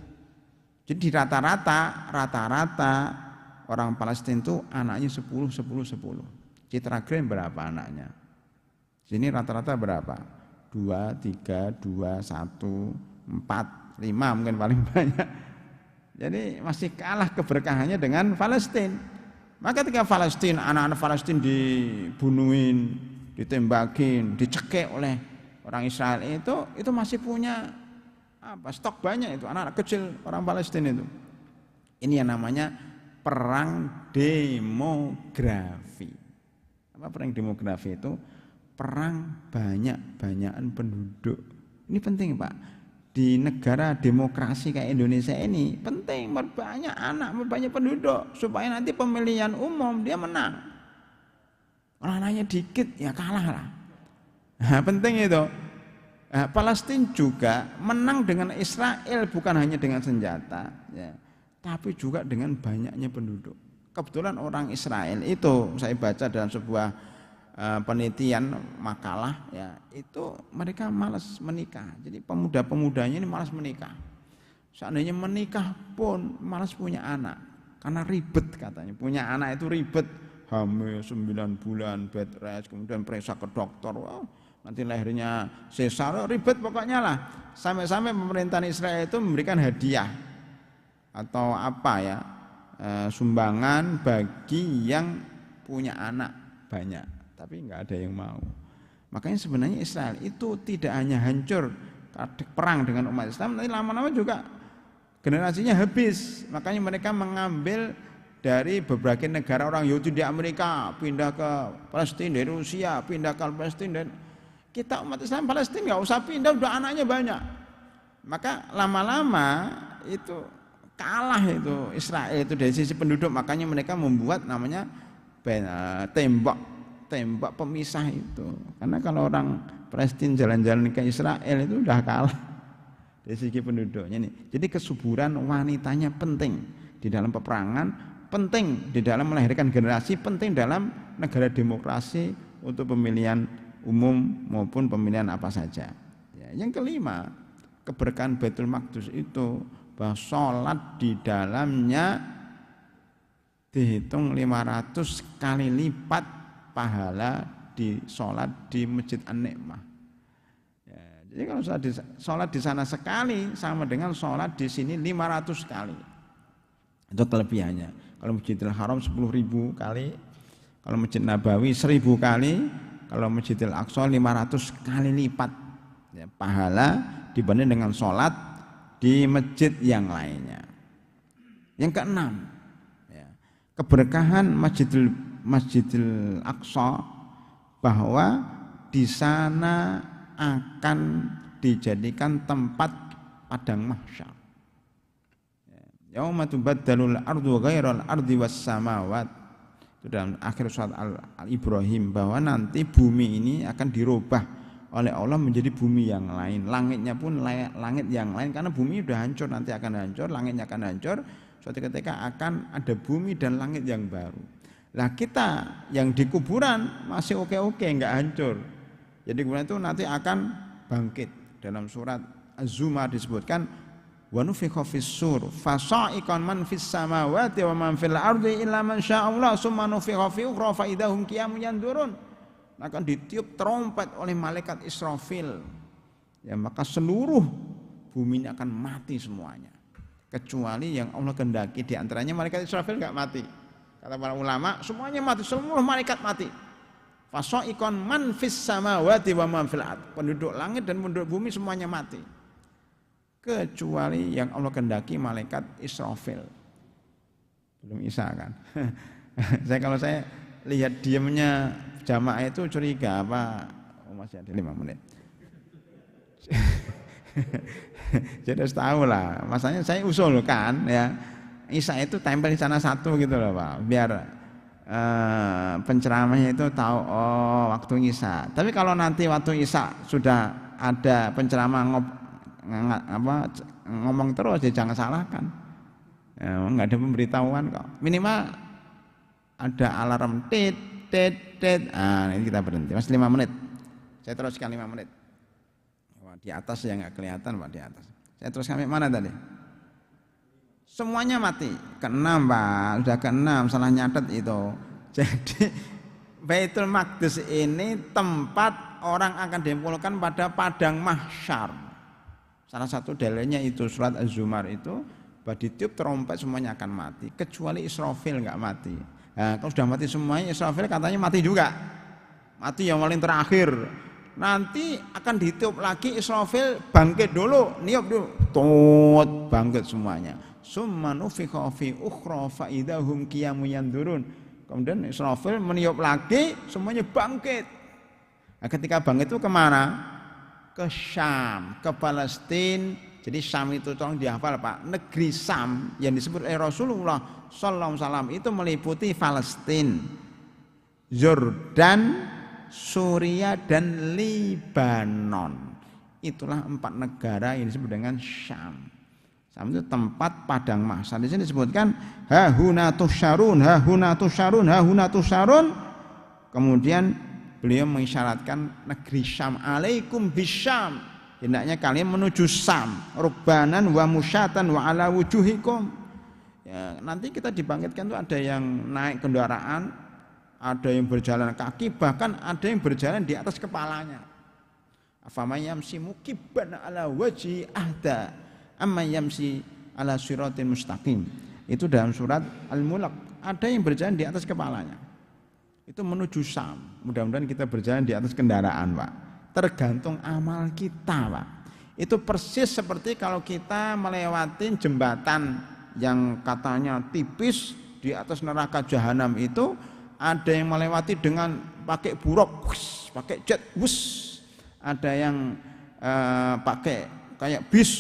Jadi rata-rata orang Palestina itu anaknya 10. Citra Grand berapa anaknya? Sini rata-rata berapa? 2, 3, 2, 1, 4, 5 mungkin paling banyak. Jadi masih kalah keberkahannya dengan Palestina. Maka ketika Palestina, anak-anak Palestina dibunuhin, ditembakin, dicekik oleh orang Israel itu masih punya stok banyak itu anak-anak kecil orang Palestina itu. Ini yang namanya perang demografi. Apa perang demografi itu? Perang banyak-banyakan penduduk. Ini penting, Pak. Di negara demokrasi kayak Indonesia ini penting berbanyak anak, berbanyak penduduk supaya nanti pemilihan umum dia menang. Kalau anaknya dikit ya kalah lah. Nah, penting itu. Nah, Palestina juga menang dengan Israel bukan hanya dengan senjata, ya, tapi juga dengan banyaknya penduduk. Kebetulan orang Israel itu saya baca dalam sebuah penelitian makalah, ya, itu mereka malas menikah. Jadi pemuda-pemudanya ini malas menikah. Seandainya menikah pun malas punya anak karena ribet katanya. Punya anak itu ribet, hamil 9 bulan bed rest, kemudian periksa ke dokter, nanti lahirnya sesar, ribet pokoknya lah. Sampai-sampai pemerintahan Israel itu memberikan hadiah atau sumbangan bagi yang punya anak banyak. Tapi nggak ada yang mau. Makanya sebenarnya Israel itu tidak hanya hancur perang dengan umat Islam, tapi lama-lama juga generasinya habis. Makanya mereka mengambil dari berbagai negara orang Yahudi di Amerika, pindah ke Palestina, dari Rusia pindah ke Palestina, dan Kita umat Islam Palestina nggak usah pindah, udah anaknya banyak. Maka lama-lama itu kalah itu Israel itu dari sisi penduduk, makanya mereka membuat namanya tembok pemisah itu. Karena kalau orang Palestina jalan-jalan ke Israel itu udah kalah dari segi penduduknya nih. Jadi kesuburan wanitanya penting di dalam peperangan, penting di dalam melahirkan generasi, penting dalam negara demokrasi untuk pemilihan umum maupun pemilihan apa saja. Ya, yang kelima, keberkahan Baitul Maqdis itu bahwa sholat di dalamnya dihitung 500 kali lipat pahala di sholat di Masjid An-Ni'mah. Ya, jadi kalau sholat di sana sekali sama dengan sholat di sini 500 kali. Itu kelebihannya. Kalau Masjidil Haram 10.000 kali, kalau Masjid Nabawi 1.000 kali, kalau Masjidil Aqsa 500 kali lipat ya, pahala dibanding dengan sholat di masjid yang lainnya. Yang keenam, ya, keberkahan Masjidil Aqsa bahwa di sana akan dijadikan tempat padang mahsyar. Yauma tubaddalul ardu ghairal ardi was samawat. Itu dalam akhir surat Al-Ibrahim, bahwa nanti bumi ini akan dirubah oleh Allah menjadi bumi yang lain, langitnya pun langit yang lain, karena bumi sudah hancur, nanti akan hancur, langitnya akan hancur, suatu ketika akan ada bumi dan langit yang baru. Lah kita yang di kuburan masih oke-oke, enggak hancur. Jadi kuburan itu nanti akan bangkit. Dalam surat Az-Zumar disebutkan wa nufikha fis-sur fasa'iqan man fis samawati wa man fil ardi illa man sya'allah summa nufikha fi ukhra fa idahum qiyamun yanzurun. Akan ditiup trompet oleh malaikat Israfil. Ya, maka seluruh bumi ini akan mati semuanya. Kecuali yang Allah kehendaki, di antaranya malaikat Israfil enggak mati. Kata para ulama, semuanya mati, seluruh malaikat mati. Fasa'iqan man fis samawati wa man fil ardi. Penduduk langit dan penduduk bumi semuanya mati. Kecuali yang Allah kehendaki, malaikat Israfil. Belum Isa kan. Kalau saya lihat diamnya jamaah itu curiga apa, masih ada 5 menit. Jadi harus tahu lah. Masanya saya usulkan ya, Isa itu tempel di sana satu gitu loh Pak, biar penceramahnya itu tahu oh waktu Isa. Tapi kalau nanti waktu Isa sudah ada penceramah ngomong terus, ya jangan salahkan. Ya, nggak ada pemberitahuan kok. Minimal ada alarm tit. Nah, ini kita berhenti. Mas 5 menit. Saya teruskan 5 menit. Wah, di atas yang nggak kelihatan Pak, di atas. Saya teruskan sampai mana tadi? Semuanya mati. Keenam Pak, sudah keenam, salah nyatet itu. Jadi Baitul Maqdis ini tempat orang akan dikumpulkan pada padang mahsyar. Salah satu dalilnya itu surat Az-Zumar itu, bahwa ditiup trompet semuanya akan mati, kecuali Israfil enggak mati. Nah, kalau sudah mati semuanya, Israfil katanya mati juga. Mati yang paling terakhir. Nanti akan ditiup lagi, Israfil bangkit dulu, niup dulu, tot bangkit semuanya. Summa nufikha fi ukhra fa idahum qiyamun yanzurun. Kemudian Israfil meniup lagi, semuanya bangkit. Nah, ketika bangkit itu kemana? Ke Syam, ke Palestina. Jadi Syam itu tolong dihafal Pak. Negeri Syam yang disebut oleh Rasulullah sallallahu alaihi wasallam itu meliputi Palestina, Yordan, Suriah dan Libanon. Itulah 4 negara yang disebut dengan Syam. Syam itu tempat padang mahsyar. Di sini disebutkan hahuna tusyarun, hahuna tusyarun, hahuna tusyarun. Kemudian beliau mengisyaratkan negeri Syam, alaikum bisyam, hendaknya kalian menuju Syam, rukbanan wa musyatan wa ala wujuhikum. Ya, nanti kita dibangkitkan itu ada yang naik kendaraan, ada yang berjalan kaki, bahkan ada yang berjalan di atas kepalanya. Afamay yamsi mukibban ala wajhi ahda amma yamsi ala siratin mustaqim. Itu dalam surat Al-Mulk, ada yang berjalan di atas kepalanya. Itu menuju Syam. Mudah-mudahan kita berjalan di atas kendaraan Pak. Tergantung amal kita Pak. Itu persis seperti kalau kita melewati jembatan yang katanya tipis di atas neraka jahanam itu, ada yang melewati dengan pakai buruk, pakai jet, ada yang pakai kayak bis,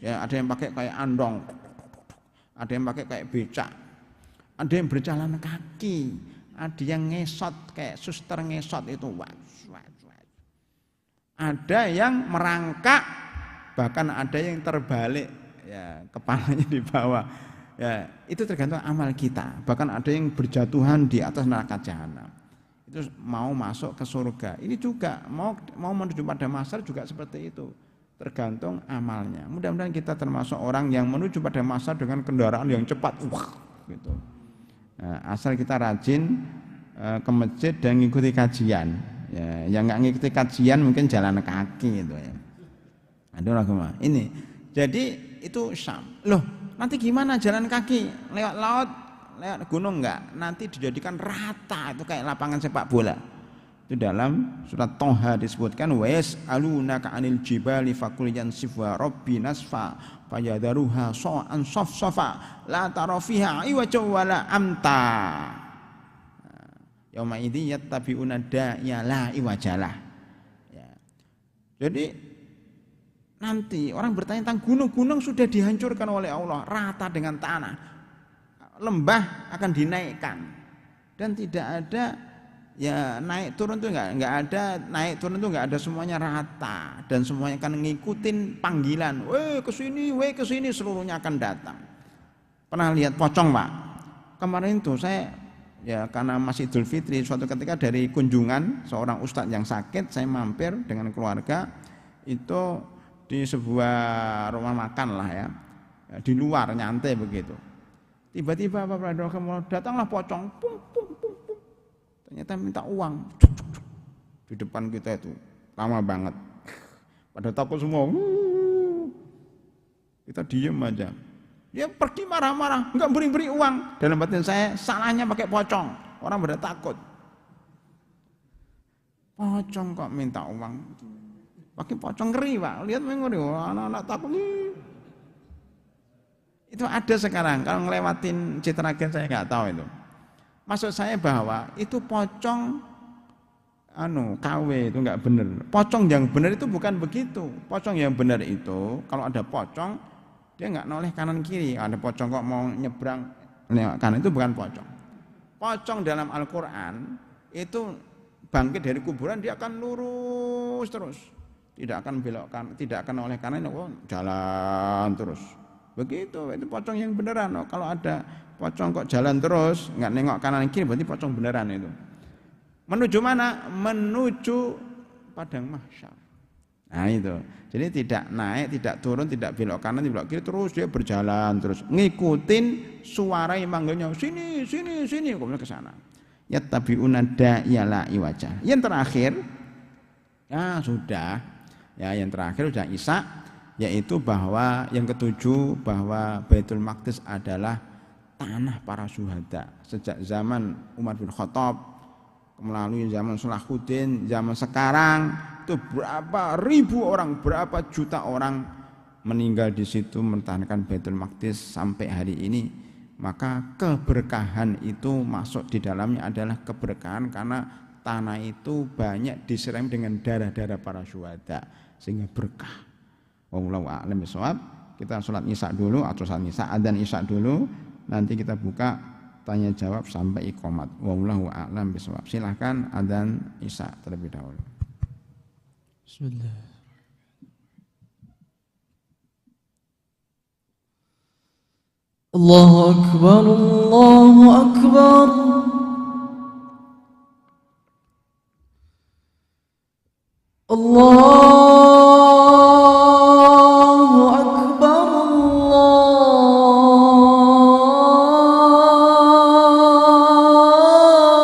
ya, ada yang pakai kayak andong, ada yang pakai kayak becak, ada yang berjalan kaki, ada yang ngesot kayak suster ngesot itu, ada yang merangkak, bahkan ada yang terbalik, ya, kepalanya di bawah. Ya, itu tergantung amal kita. Bahkan ada yang berjatuhan di atas neraka jahanam. Itu mau masuk ke surga. Ini juga mau menuju pada masar juga seperti itu. Tergantung amalnya. Mudah-mudahan kita termasuk orang yang menuju pada masar dengan kendaraan yang cepat. Wah, gitu. Nah, asal kita rajin ke masjid dan mengikuti kajian. Ya, yang nggak mengikuti kajian mungkin jalan kaki itu ya. Aduh, ini. Jadi itu Syam. Loh, nanti gimana jalan kaki? Lewat laut, lewat gunung enggak? Nanti dijadikan rata, itu kayak lapangan sepak bola. Itu dalam surat Toha disebutkan, wa yas'alunaka 'anil jibali faqul yansifha rabbi nasfa fayadharuha sa'an safsafa la tara fiha iwaja wala amta. Yauma idzi yattabi'una da'iya la iwajalah. Ya. Jadi nanti orang bertanya tentang gunung-gunung sudah dihancurkan oleh Allah, rata dengan tanah. Lembah akan dinaikkan dan tidak ada, ya, naik turun tuh enggak ada, naik turun tuh enggak ada, semuanya rata dan semuanya akan ngikutin panggilan. Weh ke sini, seluruhnya akan datang. Pernah lihat pocong, Pak? Kemarin tuh saya, ya, karena masih Idul Fitri, suatu ketika dari kunjungan seorang ustadz yang sakit, saya mampir dengan keluarga itu di sebuah rumah makan lah, ya, di luar nyantai begitu. Tiba-tiba datanglah pocong, pum, pum, pum, pum. Ternyata minta uang di depan kita itu, lama banget. Pada takut semua, kita diem aja. Dia pergi marah-marah, enggak beri uang. Dalam batin saya, salahnya pakai pocong. Orang pada takut. Pocong kok minta uang? Pakai pocong ngeri, Pak. Lihat ngeri, anak-anak takut. Itu ada sekarang. Kalau ngelewatin Citragen saya nggak tahu itu. Maksud saya bahwa itu pocong KW itu nggak benar. Pocong yang benar itu bukan begitu. Pocong yang benar itu kalau ada pocong dia nggak noleh kanan kiri. Ada pocong kok mau nyebrang lewat kanan, itu bukan pocong. Pocong dalam Al-Quran itu bangkit dari kuburan, dia akan lurus terus, tidak akan belokkan, tidak akan oleh kanan, jalan terus. Begitu, itu pocong yang beneran. Kalau ada pocong kok jalan terus nggak nengok kanan kiri, berarti pocong beneran itu. Menuju mana? Menuju padang mahsyar. Nah itu, jadi tidak naik, tidak turun, tidak belok kanan, tidak belok kiri, terus dia berjalan terus, ngikutin suara yang manggilnya, sini, kemudian ke sana. Yattabi'una da'iya la iwaja. Yang terakhir, ya sudah, ya yang terakhir sudah Isya, yaitu bahwa yang ketujuh bahwa Baitul Maqdis adalah tanah para syuhada sejak zaman Umar bin Khattab melalui zaman Salahuddin, zaman sekarang itu berapa ribu orang, berapa juta orang meninggal di situ mempertahankan Baitul Maqdis sampai hari ini. Maka keberkahan itu masuk di dalamnya adalah keberkahan karena tanah itu banyak disirami dengan darah-darah para syuhada sehingga berkah. Wallahu a'lam bishawab. Kita sholat Isya dulu atau sholat Isya, adzan Isya dulu, nanti kita buka tanya jawab sampai iqamat. Wallahu a'lam bishawab. Silakan adzan Isya terlebih dahulu. Bismillah. Allahu akbar, Allahu akbar. Allahu akbar,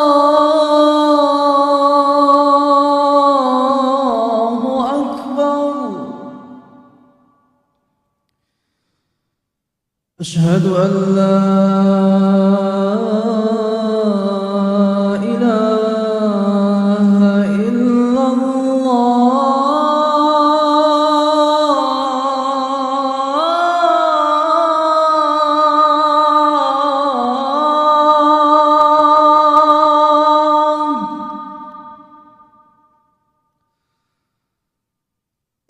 Allahu akbar. Asyhadu an la ilaha illallah.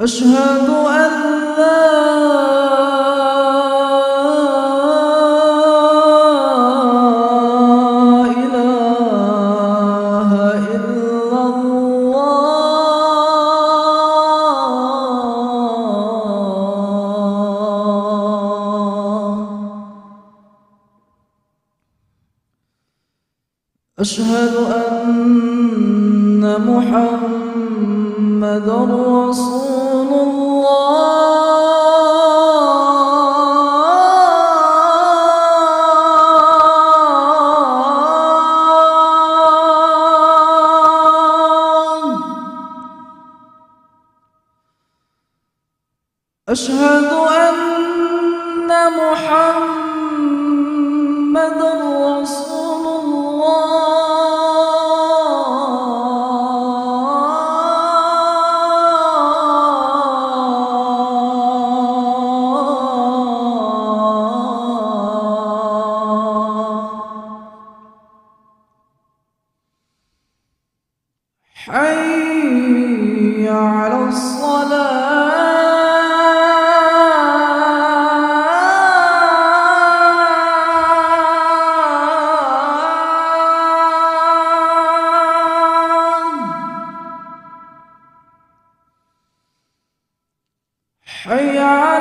أشهد أن لا إله إلا الله أشهد أن محمدا رسول الله أشهد أن محمدا رسول الله حي على حي على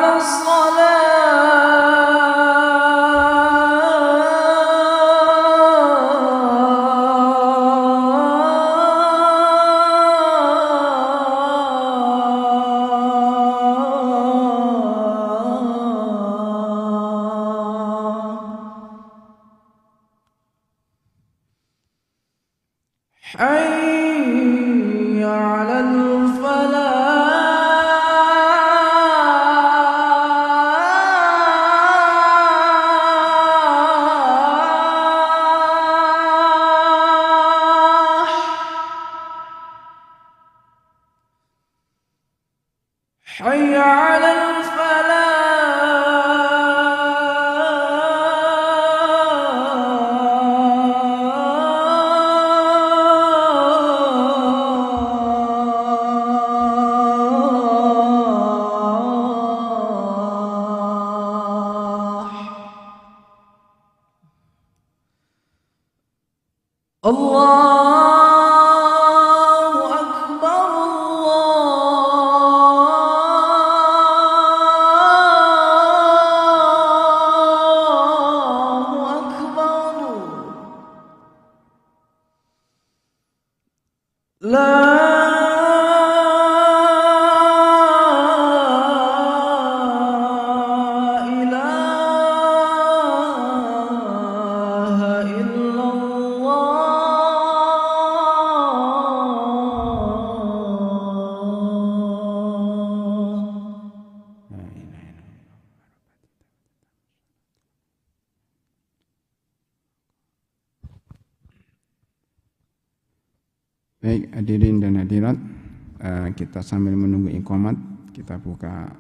حي على الفلاح حي على الفلاح الله أكبر الله أكبر لا إله إلا الله Baik, hadirin dan hadirat, kita sambil menunggu iqamat, kita buka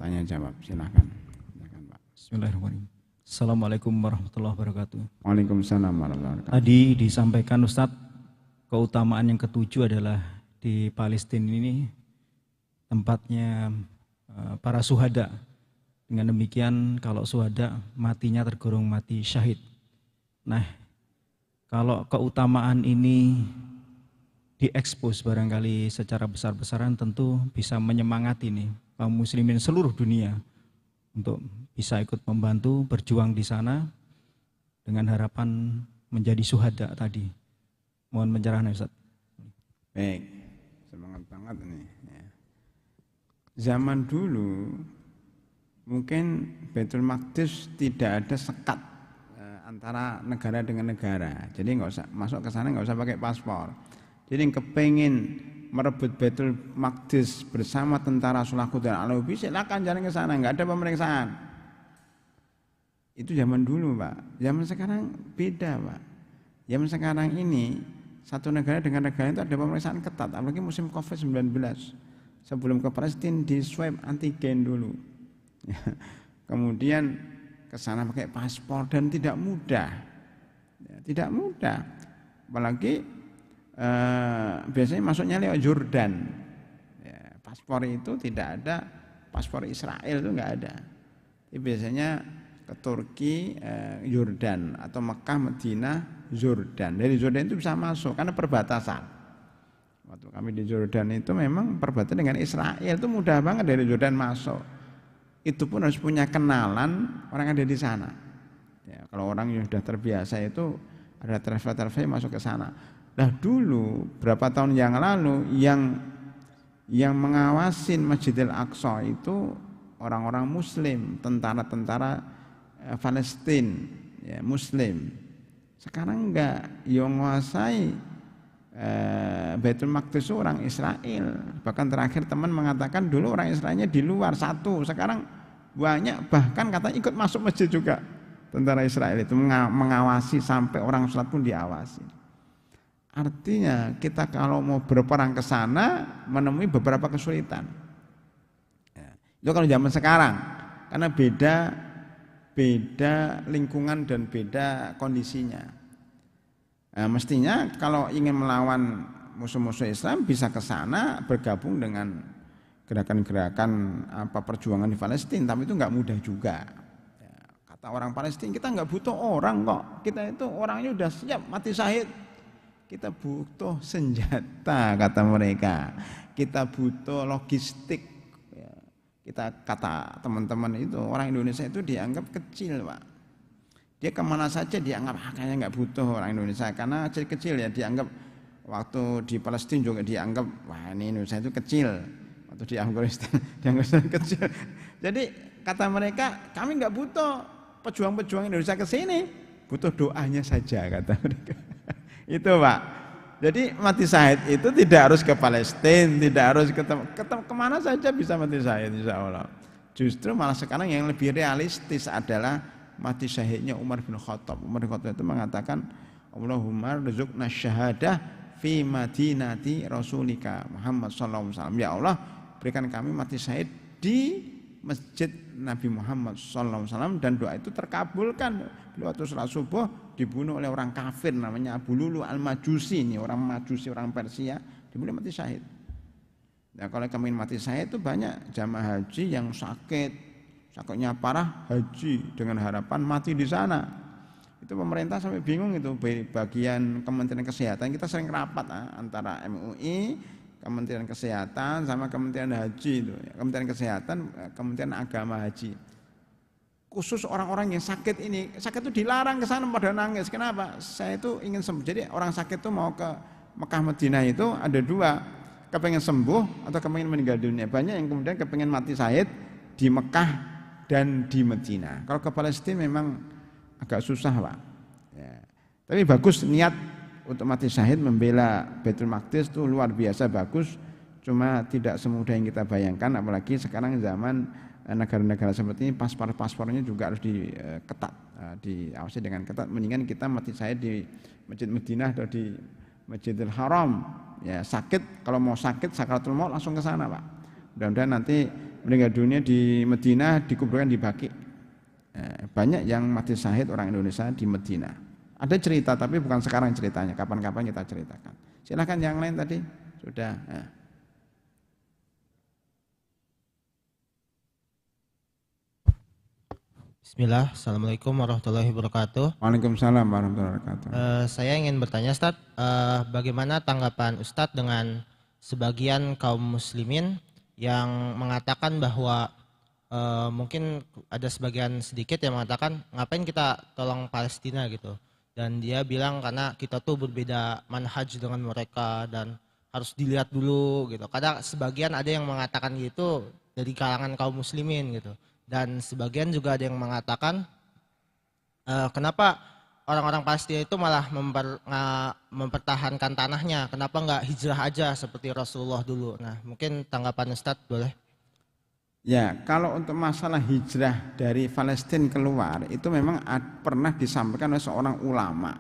tanya jawab. Silakan. Silakan, Pak. Bismillahirrahmanirrahim. Assalamualaikum warahmatullahi wabarakatuh. Waalaikumsalam warahmatullahi wabarakatuh. Tadi disampaikan Ustadz, keutamaan yang ketujuh adalah di Palestina ini tempatnya para syuhada. Dengan demikian kalau syuhada matinya tergolong mati syahid. Nah, kalau keutamaan ini diekspos barangkali secara besar-besaran, tentu bisa menyemangati nih kaum muslimin seluruh dunia untuk bisa ikut membantu berjuang di sana dengan harapan menjadi syuhada tadi. Mohon pencerahan Ustaz. Baik, semangat banget nih. Ya. Zaman dulu mungkin Baitul Maqdis tidak ada sekat antara negara dengan negara. Jadi nggak usah masuk ke sana, nggak usah pakai paspor. Jadi yang kepengin merebut Baitul Maqdis bersama tentara Salahuddin Al-Ayyubi, silakan jalan ke sana, nggak ada pemeriksaan. Itu zaman dulu, Pak. Zaman sekarang beda, Pak. Zaman sekarang ini satu negara dengan negara itu ada pemeriksaan ketat, apalagi musim COVID-19. Sebelum ke Palestina di swab antigen dulu. Kemudian ke sana pakai paspor dan tidak mudah. Ya, tidak mudah. Apalagi biasanya masuknya lewat Jordan. Ya, paspor itu tidak ada paspor Israel, itu nggak ada. Jadi biasanya ke Turki, Yordan atau Mekah, Madinah, Jordan. Dari Jordan itu bisa masuk karena perbatasan. Waktu kami di Jordan itu memang perbatasan dengan Israel, itu mudah banget dari Jordan masuk. Itu pun harus punya kenalan orang yang ada di sana. Ya, kalau orang yang sudah terbiasa itu ada travel masuk ke sana. Nah dulu berapa tahun yang lalu yang mengawasin Masjidil Aqsa itu orang-orang Muslim, tentara-tentara Palestina, ya, Muslim. Sekarang enggak, yang menguasai Baitul Maqdis orang Israel. Bahkan terakhir teman mengatakan dulu orang Israelnya di luar satu, sekarang banyak, bahkan katanya ikut masuk masjid juga. Tentara Israel itu mengawasi sampai orang sholat pun diawasi. Artinya kita kalau mau berperang ke sana menemui beberapa kesulitan. Ya, itu kalau zaman sekarang, karena beda lingkungan dan beda kondisinya. Nah, mestinya kalau ingin melawan musuh-musuh Islam bisa ke sana bergabung dengan gerakan-gerakan perjuangan di Palestina, tapi itu nggak mudah juga. Ya, kata orang Palestina, kita nggak butuh orang kok, kita itu orangnya udah siap mati syahid. Kita butuh senjata, kata mereka. Kita butuh logistik. Kita kata teman-teman itu orang Indonesia itu dianggap kecil, Pak. Dia kemana saja dianggap kayaknya nggak butuh orang Indonesia karena kecil ya, dianggap waktu di Palestina juga dianggap wah ini Indonesia itu kecil, waktu di Afghanistan dianggap kecil. Jadi kata mereka kami nggak butuh pejuang-pejuang Indonesia ke sini, butuh doanya saja kata mereka. Itu Pak. Jadi mati syahid itu tidak harus ke Palestina, tidak harus kemana saja bisa mati syahid insya Allah. Justru malah sekarang yang lebih realistis adalah mati syahidnya Umar bin Khattab. Umar bin Khattab itu mengatakan Allahumma rzuqna syahadah fi madinati rasulika Muhammad sallallahu alaihi wasallam. Ya Allah, berikan kami mati syahid di masjid Nabi Muhammad sallallahu alaihi wasallam, dan doa itu terkabulkan. Beliau waktu salat subuh dibunuh oleh orang kafir namanya Abu Lulu Al-Majusi, ini orang Majusi, orang Persia, dibunuh mati syahid. Nah, kalau kami mati syahid itu banyak jamaah haji yang sakitnya parah haji dengan harapan mati di sana. Itu pemerintah sampai bingung itu, bagian Kementerian Kesehatan kita sering rapat antara MUI, Kementerian Kesehatan sama Kementerian Haji itu, Kementerian Kesehatan, Kementerian Agama Haji. Khusus orang-orang yang sakit ini, sakit itu dilarang ke sana pada nangis. Kenapa? Saya itu ingin sembuh. Jadi orang sakit itu mau ke Mekah Madinah itu ada dua, kepengen sembuh atau kepengen meninggal dunia. Banyak yang kemudian kepengen mati syahid di Mekah dan di Madinah. Kalau ke Palestina memang agak susah Pak. Ya. Tapi bagus niat untuk mati syahid membela Baitul Maqdis itu luar biasa bagus. Cuma tidak semudah yang kita bayangkan, apalagi sekarang zaman negara-negara seperti ini paspornya juga harus diketat, diawasi dengan ketat. Mendingan kita mati syahid di Masjid Madinah atau di Masjidil Haram. Ya sakit, kalau mau sakit sakaratul maut langsung ke sana Pak. Mudah-mudahan nanti meninggal dunia di Madinah dikuburkan di Baqi. Banyak yang mati syahid orang Indonesia di Madinah. Ada cerita tapi bukan sekarang ceritanya, kapan-kapan kita ceritakan. Silakan yang lain tadi sudah. Bismillah, Assalamualaikum warahmatullahi wabarakatuh. Waalaikumsalam warahmatullahi wabarakatuh. Saya ingin bertanya Ustadz, bagaimana tanggapan Ustadz dengan sebagian kaum muslimin yang mengatakan bahwa mungkin ada sebagian sedikit yang mengatakan ngapain kita tolong Palestina gitu, dan dia bilang karena kita tuh berbeda manhaj dengan mereka dan harus dilihat dulu gitu. Kadang sebagian ada yang mengatakan gitu dari kalangan kaum muslimin gitu. Dan sebagian juga ada yang mengatakan kenapa orang-orang Palestina itu malah mempertahankan tanahnya, kenapa nggak hijrah aja seperti Rasulullah dulu. Nah mungkin tanggapan Ustadz boleh? Ya, kalau untuk masalah hijrah dari Palestina keluar itu memang pernah disampaikan oleh seorang ulama,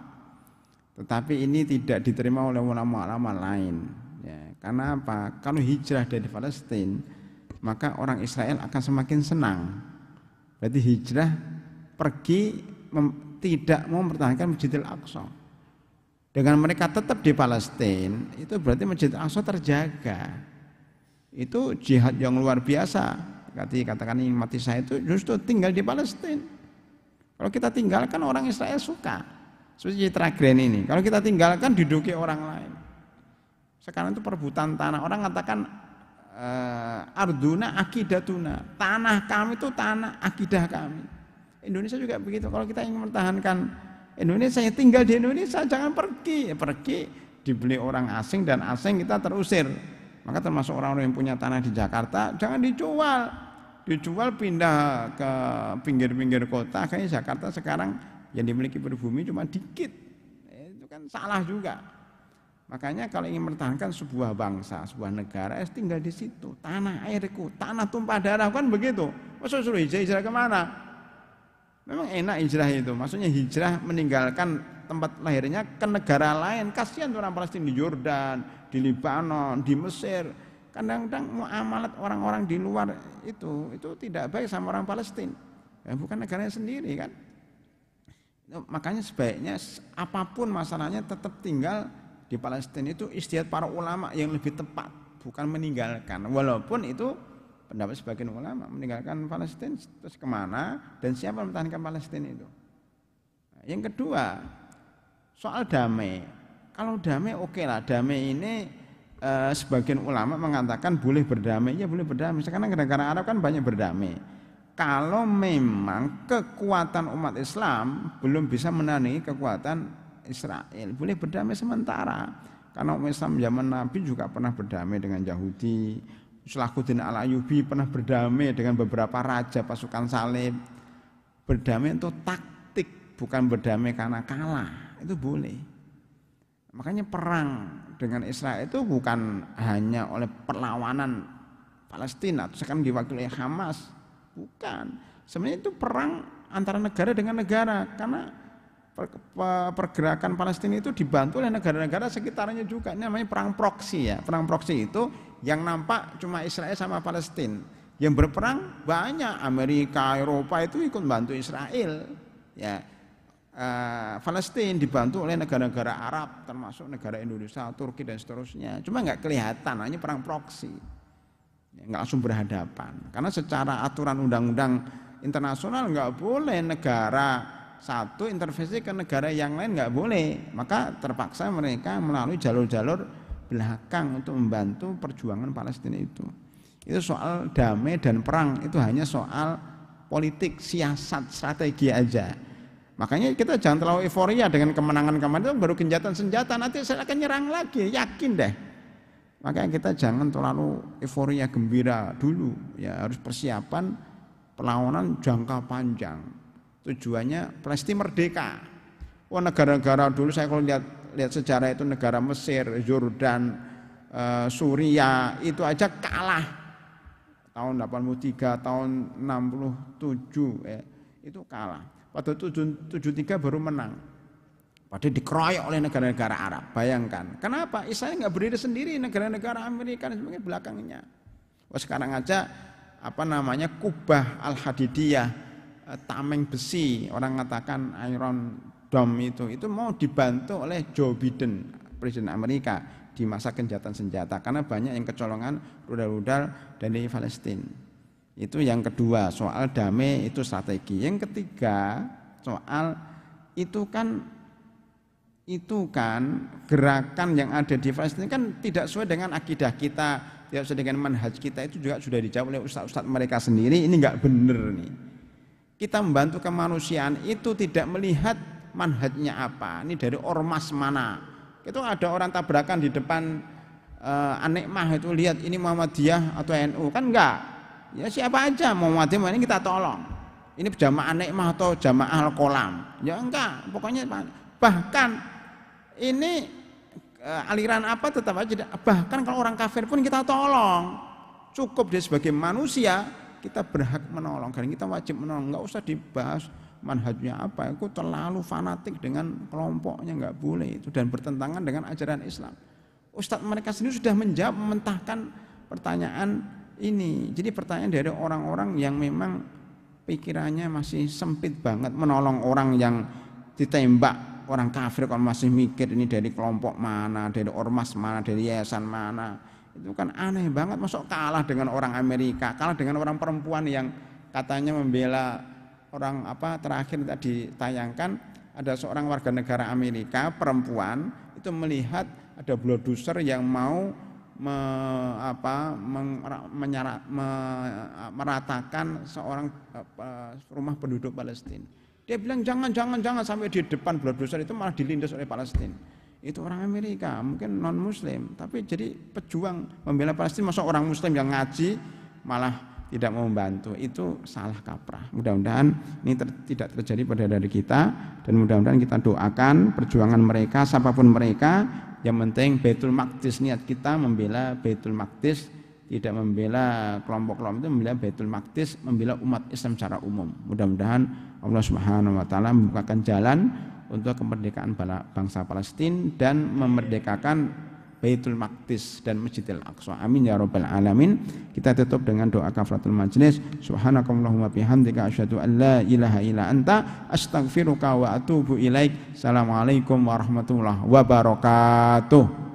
tetapi ini tidak diterima oleh ulama-ulama lain. Ya, karena apa? Kalau hijrah dari Palestina maka orang Israel akan semakin senang. Berarti hijrah pergi tidak mau mempertahankan Masjidil Aqsa. Dengan mereka tetap di Palestina, itu berarti Masjidil Aqsa terjaga. Itu jihad yang luar biasa. Katakan ingin mati saya itu justru tinggal di Palestina. Kalau kita tinggalkan orang Israel suka. Seperti Citra Grand ini. Kalau kita tinggalkan diduduki orang lain. Sekarang itu perebutan tanah. Orang katakan arduna akidatuna. Tanah kami itu tanah akidah kami. Indonesia juga begitu. Kalau kita ingin mempertahankan Indonesia, ya tinggal di Indonesia, jangan pergi. Pergi dibeli orang asing dan asing kita terusir. Maka termasuk orang-orang yang punya tanah di Jakarta, jangan dijual. Dijual pindah ke pinggir-pinggir kota. Kayaknya Jakarta sekarang yang dimiliki pribumi cuma dikit. Itu kan salah juga. Makanya kalau ingin mempertahankan sebuah bangsa, sebuah negara, tinggal di situ. Tanah airku, tanah tumpah darah, kan begitu. Masa suruh hijrah kemana? Memang enak hijrah itu. Maksudnya hijrah meninggalkan tempat lahirnya ke negara lain. Kasihan orang Palestina di Yordan, di Libanon, di Mesir. Kadang-kadang muamalat orang-orang di luar itu tidak baik sama orang Palestina. Ya, bukan negaranya sendiri kan. Makanya sebaiknya apapun masalahnya tetap tinggal di Palestina. Itu ijtihad para ulama yang lebih tepat, bukan meninggalkan. Walaupun itu pendapat sebagian ulama meninggalkan Palestina terus kemana dan siapa mempertahankan Palestina itu. Nah, yang kedua soal damai. Kalau damai oke lah, damai ini sebagian ulama mengatakan boleh berdamai, ya boleh berdamai. Sekarang negara Arab kan banyak berdamai. Kalau memang kekuatan umat Islam belum bisa menandingi kekuatan Israel, boleh berdamai sementara. Karena umat Islam zaman Nabi juga pernah berdamai dengan Yahudi. Salahuddin Al-Ayyubi pernah berdamai dengan beberapa raja pasukan salib. Berdamai untuk taktik, bukan berdamai karena kalah. Itu boleh. Makanya perang dengan Israel itu bukan hanya oleh perlawanan Palestina atau sekarang diwakili oleh Hamas, bukan. Sebenarnya itu perang antara negara dengan negara karena pergerakan Palestina itu dibantu oleh negara-negara sekitarnya juga. Ini namanya perang proksi ya. Perang proksi itu yang nampak cuma Israel sama Palestina. Yang berperang banyak, Amerika, Eropa itu ikut bantu Israel. Ya. Palestina dibantu oleh negara-negara Arab termasuk negara Indonesia, Turki dan seterusnya. Cuma nggak kelihatan, hanya perang proksi, nggak langsung berhadapan. Karena secara aturan undang-undang internasional nggak boleh negara satu intervensi ke negara yang lain, nggak boleh. Maka terpaksa mereka melalui jalur-jalur belakang untuk membantu perjuangan Palestina itu. Itu soal damai dan perang, itu hanya soal politik, siasat, strategi aja. Makanya kita jangan terlalu euforia dengan kemenangan kemarin, itu baru genjatan senjata, nanti saya akan nyerang lagi, yakin deh. Makanya kita jangan terlalu euforia gembira dulu, ya harus persiapan perlawanan jangka panjang. Tujuannya Palestina merdeka. Wah, negara-negara dulu saya kalau lihat sejarah itu negara Mesir, Yordan, Suriah itu aja kalah tahun 83, tahun 67 ya, itu kalah. Pada 73 baru menang. Padahal dikeroyok oleh negara-negara Arab. Bayangkan. Kenapa? Israel nggak berdiri sendiri, negara-negara Amerika dan sebagainya belakangnya. Wah, sekarang aja Kubah Al-Hadidiyah, tameng besi, orang mengatakan Iron Dome itu mau dibantu oleh Joe Biden, Presiden Amerika di masa genjatan senjata karena banyak yang kecolongan rudal-rudal dari Palestina. Itu yang kedua, soal damai itu strategi. Yang ketiga, soal itu kan gerakan yang ada di Palestina kan tidak sesuai dengan akidah kita, tidak sesuai dengan manhaj kita, itu juga sudah dijawab oleh ustaz-ustaz mereka sendiri. Ini enggak benar nih. Kita membantu kemanusiaan itu tidak melihat manhajnya apa, ini dari ormas mana. Itu ada orang tabrakan di depan An-Nikmah itu, lihat ini Muhammadiyah atau NU, kan enggak. Ya siapa aja Muhammadiyah ini kita tolong. Ini jamaah Nikmah atau jamaah Al-Qolam. Ya enggak, pokoknya bahkan ini aliran apa tetap aja. Bahkan kalau orang kafir pun kita tolong. Cukup dia sebagai manusia kita berhak menolong. Dan kita wajib menolong. Enggak usah dibahas manhajnya apa. Itu terlalu fanatik dengan kelompoknya, enggak boleh itu dan bertentangan dengan ajaran Islam. Ustadz mereka sendiri sudah menjawab, mentahkan pertanyaan ini. Jadi pertanyaan dari orang-orang yang memang pikirannya masih sempit banget, menolong orang yang ditembak orang kafir kalau masih mikir ini dari kelompok mana, dari ormas mana, dari yayasan mana. Itu kan aneh banget, masuk kalah dengan orang Amerika, kalah dengan orang perempuan yang katanya membela orang terakhir tadi ditayangkan ada seorang warga negara Amerika perempuan itu melihat ada bulldozer yang mau meratakan seorang rumah penduduk Palestina. Dia bilang jangan sampai di depan bulldozer itu malah dilindas oleh Palestina. Itu orang Amerika, mungkin non muslim, tapi jadi pejuang membela Palestina, masa orang muslim yang ngaji malah tidak mau membantu. Itu salah kaprah. Mudah-mudahan ini tidak terjadi pada diri kita, dan mudah-mudahan kita doakan perjuangan mereka, siapapun mereka, yang penting Baitul Maqdis, niat kita membela Baitul Maqdis, tidak membela kelompok-kelompok itu, membela Baitul Maqdis, membela umat Islam secara umum. Mudah-mudahan Allah Subhanahu wa taala membukakan jalan untuk kemerdekaan bangsa Palestina dan memerdekakan Baitul Maqdis dan Masjidil Aqsa. Amin ya rabbal alamin. Kita tutup dengan doa kafaratul majlis. Subhanakallahumma bihamdika asyhadu an la ilaha illa anta astaghfiruka wa atubu ilaik. Assalamualaikum warahmatullahi wabarakatuh.